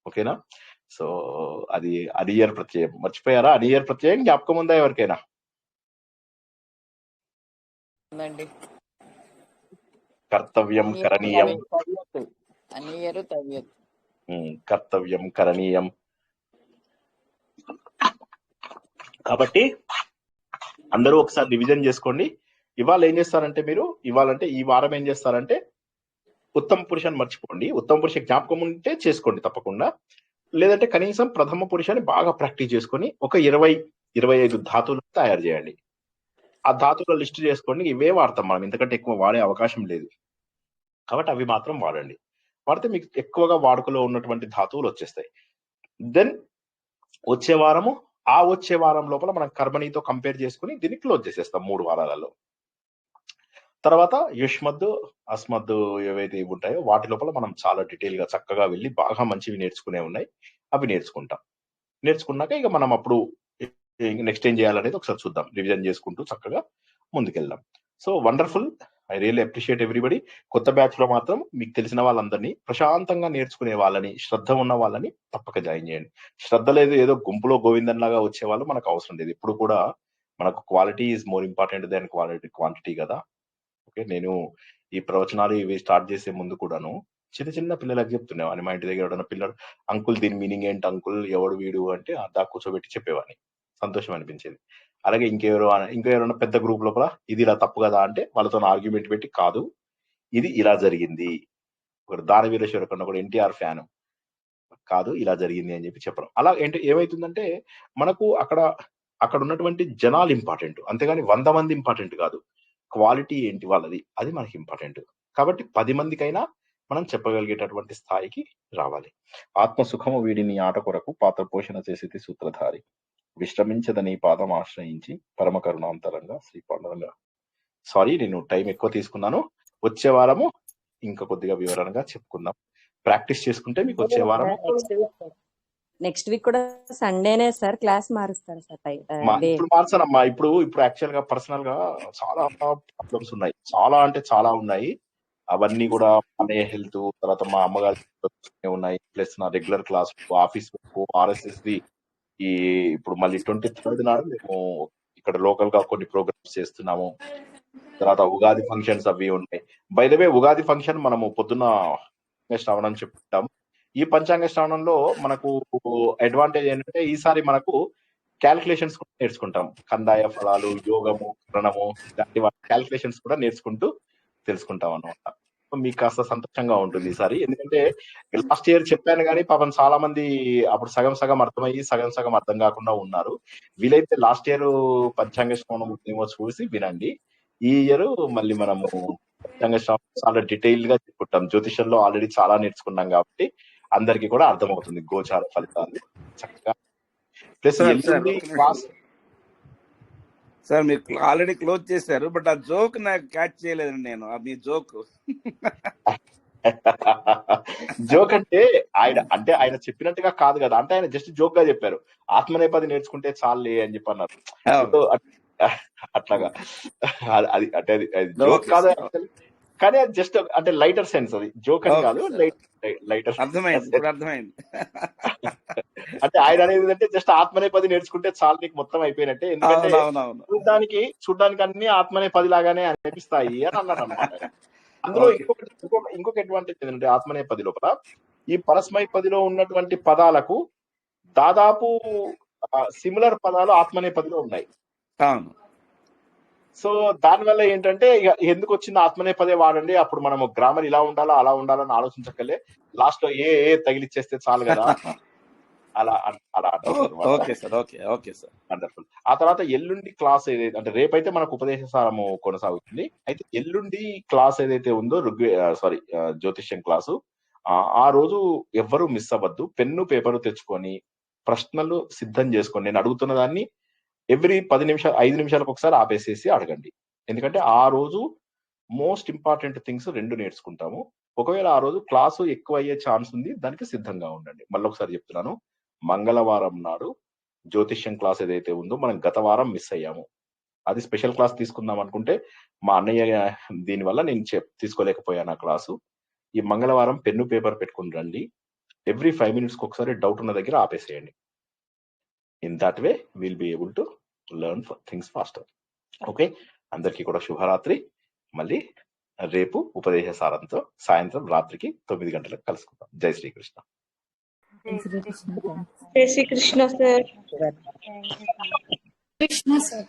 ఓకేనా? సో అది అనియర్ ప్రత్యయం మర్చిపోయారా? అనియర్ ప్రత్యయం జ్ఞాపకం ఉందా ఎవరికైనా? ఉందండి. కర్తవ్యం కరణీయం. అనియరు తవ్యత్. కర్తవ్యం కరణీయం. కాబట్టి అందరూ ఒకసారి రివిజన్ చేసుకోండి. ఇవాళ ఏం చేస్తారంటే మీరు ఇవాళంటే ఈ వారం ఏం చేస్తారంటే ఉత్తమ పురుషాన్ని మర్చిపోండి. ఉత్తమ పురుష జ్ఞాపకం ఉంటే చేసుకోండి తప్పకుండా. లేదంటే కనీసం ప్రథమ పురుషాన్ని బాగా ప్రాక్టీస్ చేసుకొని ఒక 20-25 ధాతువులు తయారు చేయండి. ఆ ధాతువుల లిస్ట్ చేసుకోండి. ఇవే వాడతాం మనం, ఇంతకంటే ఎక్కువ వాడే అవకాశం లేదు. కాబట్టి అవి మాత్రం వాడండి. వాడితే మీకు ఎక్కువగా వాడుకలో ఉన్నటువంటి ధాతువులు వచ్చేస్తాయి. దెన్ వచ్చే వారం లోపల మనం కర్మణితో కంపేర్ చేసుకుని దీన్ని క్లోజ్ చేసేస్తాం 3 వారాలలో. తర్వాత యుష్మద్ అస్మద్ ఏవైతే ఉంటాయో వాటి లోపల మనం చాలా డీటెయిల్ గా చక్కగా వెళ్ళి బాగా మంచివి నేర్చుకునే ఉన్నాయి, అవి నేర్చుకుంటాం. నేర్చుకున్నాక ఇక మనం అప్పుడు నెక్స్ట్ ఏం చేయాలనేది ఒకసారి చూద్దాం. రివిజన్ చేసుకుంటూ చక్కగా ముందుకెళ్దాం. So wonderful. I really appreciate everybody. కొత్త బ్యాచ్ లో మాత్రం మీకు తెలిసిన వాళ్ళందరినీ, ప్రశాంతంగా నేర్చుకునే వాళ్ళని, శ్రద్ధ ఉన్న వాళ్ళని తప్పక జాయిన్ చేయండి. శ్రద్ధ లేదు ఏదో గుంపులో గోవిందన్ లాగా వచ్చే వాళ్ళు మనకు అవసరం లేదు. ఎప్పుడు కూడా మనకు quality is more important than quantity కదా. ఓకే, నేను ఈ ప్రవచనాలు ఇవి స్టార్ట్ చేసే ముందు కూడాను చిన్న పిల్లలకు చెప్తున్నాను. మా ఇంటి దగ్గర ఎవడన్నా పిల్లడు అంకుల్ దీని మీనింగ్ ఏంటి అంకుల్, ఎవడు వీడు అంటే దా కూర్చోబెట్టి చెప్పేవాడిని. సంతోషం అనిపించేది. అలాగే ఇంకెవరైనా పెద్ద గ్రూప్ లోపల ఇది ఇలా తప్పు కదా అంటే వాళ్ళతో ఆర్గ్యుమెంట్ పెట్టి కాదు ఇది ఇలా జరిగింది. ఒకటి దానవీరేశ్వర కన్నా కూడా ఎన్టీఆర్ ఫ్యాన్, కాదు ఇలా జరిగింది అని చెప్పి చెప్పడం. అలా ఏమైతుందంటే మనకు అక్కడ ఉన్నటువంటి జనాలు ఇంపార్టెంట్, అంతేగాని 100 మంది ఇంపార్టెంట్ కాదు. క్వాలిటీ ఏంటి వాళ్ళది, అది మనకి ఇంపార్టెంట్. కాబట్టి 10 మందికైనా మనం చెప్పగలిగేటటువంటి స్థాయికి రావాలి. ఆత్మసుఖము వీడిని ఆట కొరకు పాత్ర పోషణ చేసేది సూత్రధారి, విశ్రమించదని పాదం ఆశ్రయించి పరమ కరుణాంతరంగా శ్రీ పాండురంగ. సారీ, నేను టైం ఎక్కువ తీసుకున్నాను. వచ్చే వారము ఇంకా కొద్దిగా వివరణగా చెప్పుకుందాం. ప్రాక్టీస్ చేసుకుంటే మీకు వచ్చే వారం. నెక్స్ట్ వీక్ కూడా సండేనే సార్ క్లాస్ మారుస్తారు సార్. ఇప్పుడు మార్చానమ్మా. ఇప్పుడు యాక్చువల్ గా పర్సనల్ గా చాలా ప్రాబ్లమ్స్ ఉన్నాయి, చాలా అంటే చాలా ఉన్నాయి. అవన్నీ కూడా అన్నయ్య హెల్త్, తర్వాత మా అమ్మగారు ఉన్నాయి, ప్లస్ నా regular class, office work, RSS ఈ ఇప్పుడు మళ్ళీ 23rd నాడు మేము ఇక్కడ లోకల్ గా కొన్ని ప్రోగ్రామ్స్ చేస్తున్నాము. తర్వాత ఉగాది ఫంక్షన్స్ అవి ఉన్నాయి. By the way Ugadi function మనము పొద్దున్న శ్రవణం చెప్పుకుంటాము. ఈ పంచాంగ శ్రవణంలో మనకు అడ్వాంటేజ్ ఏంటంటే ఈసారి మనకు క్యాల్కులేషన్స్ కూడా నేర్చుకుంటాం. కందాయ ఫలాలు, యోగము, కరణము, ఇలాంటి క్యాల్కులేషన్స్ కూడా నేర్చుకుంటూ తెలుసుకుంటాం అన్నమాట. మీకు కాస్త సంతోషంగా ఉంటుంది ఈసారి. ఎందుకంటే లాస్ట్ ఇయర్ చెప్పాను కానీ పాపం చాలా మంది అప్పుడు సగం అర్థమయ్యి సగం అర్థం కాకుండా ఉన్నారు. వీలైతే లాస్ట్ ఇయర్ పంచాంగ శ్రవణం చూసి వినండి. ఈ ఇయర్ మళ్ళీ మనము పంచాంగ శ్రవణం చాలా డీటెయిల్ గా చెప్పుకుంటాం. జ్యోతిషంలో ఆల్రెడీ చాలా నేర్చుకున్నాం కాబట్టి అందరికి కూడా అర్థమవుతుంది గోచార ఫలితాలు చక్కగా. ప్లస్ క్లాస్ సార్ మీరు ఆల్రెడీ క్లోజ్ చేశారు, బట్ ఆ జోక్ నాకు క్యాచ్ చేయలేదండి నేను. మీ జోక్ జోక్ అంటే ఆయన చెప్పినట్టుగా కాదు కదా, అంటే ఆయన జస్ట్ జోక్ గా చెప్పారు. ఆత్మనేపది నేర్చుకుంటే చాలే అని చెప్పి అన్నారు. అట్లాగా అది అంటే అది జోక్ కాదు కానీ అది జస్ట్ అంటే లైటర్ సెన్స్, అది జోక్ అని కాదు, లైటర్ అర్థమైంది. అంటే ఆయన అనేది అంటే జస్ట్ ఆత్మనేపది నేర్చుకుంటే చాలు నీకు మొత్తం అయిపోయినట్టే. ఎందుకంటే చూడ్డానికి అన్ని ఆత్మనేపది లాగానే అనిపిస్తాయి అని అన్నారు అనమాట. అందులో ఇంకొక అడ్వాంటేజ్ ఏంటంటే ఆత్మనేపది లోపల ఈ పరస్మైపదిలో ఉన్నటువంటి పదాలకు దాదాపు సిమిలర్ పదాలు ఆత్మనేపదిలో ఉన్నాయి. సో దానివల్ల ఏంటంటే ఇక ఎందుకు వచ్చింది ఆత్మనేపదే వాడండి, అప్పుడు మనము గ్రామర్ ఇలా ఉండాలా అలా ఉండాలని ఆలోచించకలే, లాస్ట్ లో ఏ తగిలిచ్చేస్తే చాలు కదా అలా వండర్ఫుల్. ఆ తర్వాత ఎల్లుండి క్లాస్ ఏదైతే అంటే రేపైతే మనకు ఉపదేశ సారము కొనసాగుతుంది. అయితే ఎల్లుండి క్లాస్ ఏదైతే ఉందో జ్యోతిష్యం క్లాసు, ఆ రోజు ఎవ్వరూ మిస్ అవ్వద్దు. పెన్ను పేపర్ తెచ్చుకొని ప్రశ్నలు సిద్ధం చేసుకొని నేను అడుగుతున్న దాన్ని ఎవ్రీ 5 నిమిషాలకు ఒకసారి ఆపేసేసి అడగండి. ఎందుకంటే ఆ రోజు మోస్ట్ ఇంపార్టెంట్ థింగ్స్ 2 నేర్చుకుంటాము. ఒకవేళ ఆ రోజు క్లాసు ఎక్కువ అయ్యే ఛాన్స్ ఉంది, దానికి సిద్ధంగా ఉండండి. మళ్ళొకసారి చెప్తున్నాను, మంగళవారం నాడు జ్యోతిష్యం క్లాస్ ఏదైతే ఉందో మనం గత వారం మిస్ అయ్యాము. అది స్పెషల్ క్లాస్ తీసుకుందాం అనుకుంటే మా అన్నయ్య దీనివల్ల నేను తీసుకోలేకపోయాను ఆ క్లాసు. ఈ మంగళవారం పెన్ను పేపర్ పెట్టుకుని రండి. ఎవ్రీ 5 minutes ఒకసారి డౌట్ ఉన్న దగ్గర ఆపేసేయండి. In that way will be able to learn things faster. Okay, అందరికీ కూడా శుభరాత్రి. మళ్ళీ రేపు ఉపదేశ సారంతో సాయంత్రం రాత్రికి 9 గంటలకు కలుసుకుందాం. జై శ్రీకృష్ణ. జై శ్రీకృష్ణ సార్. కృష్ణ సార్.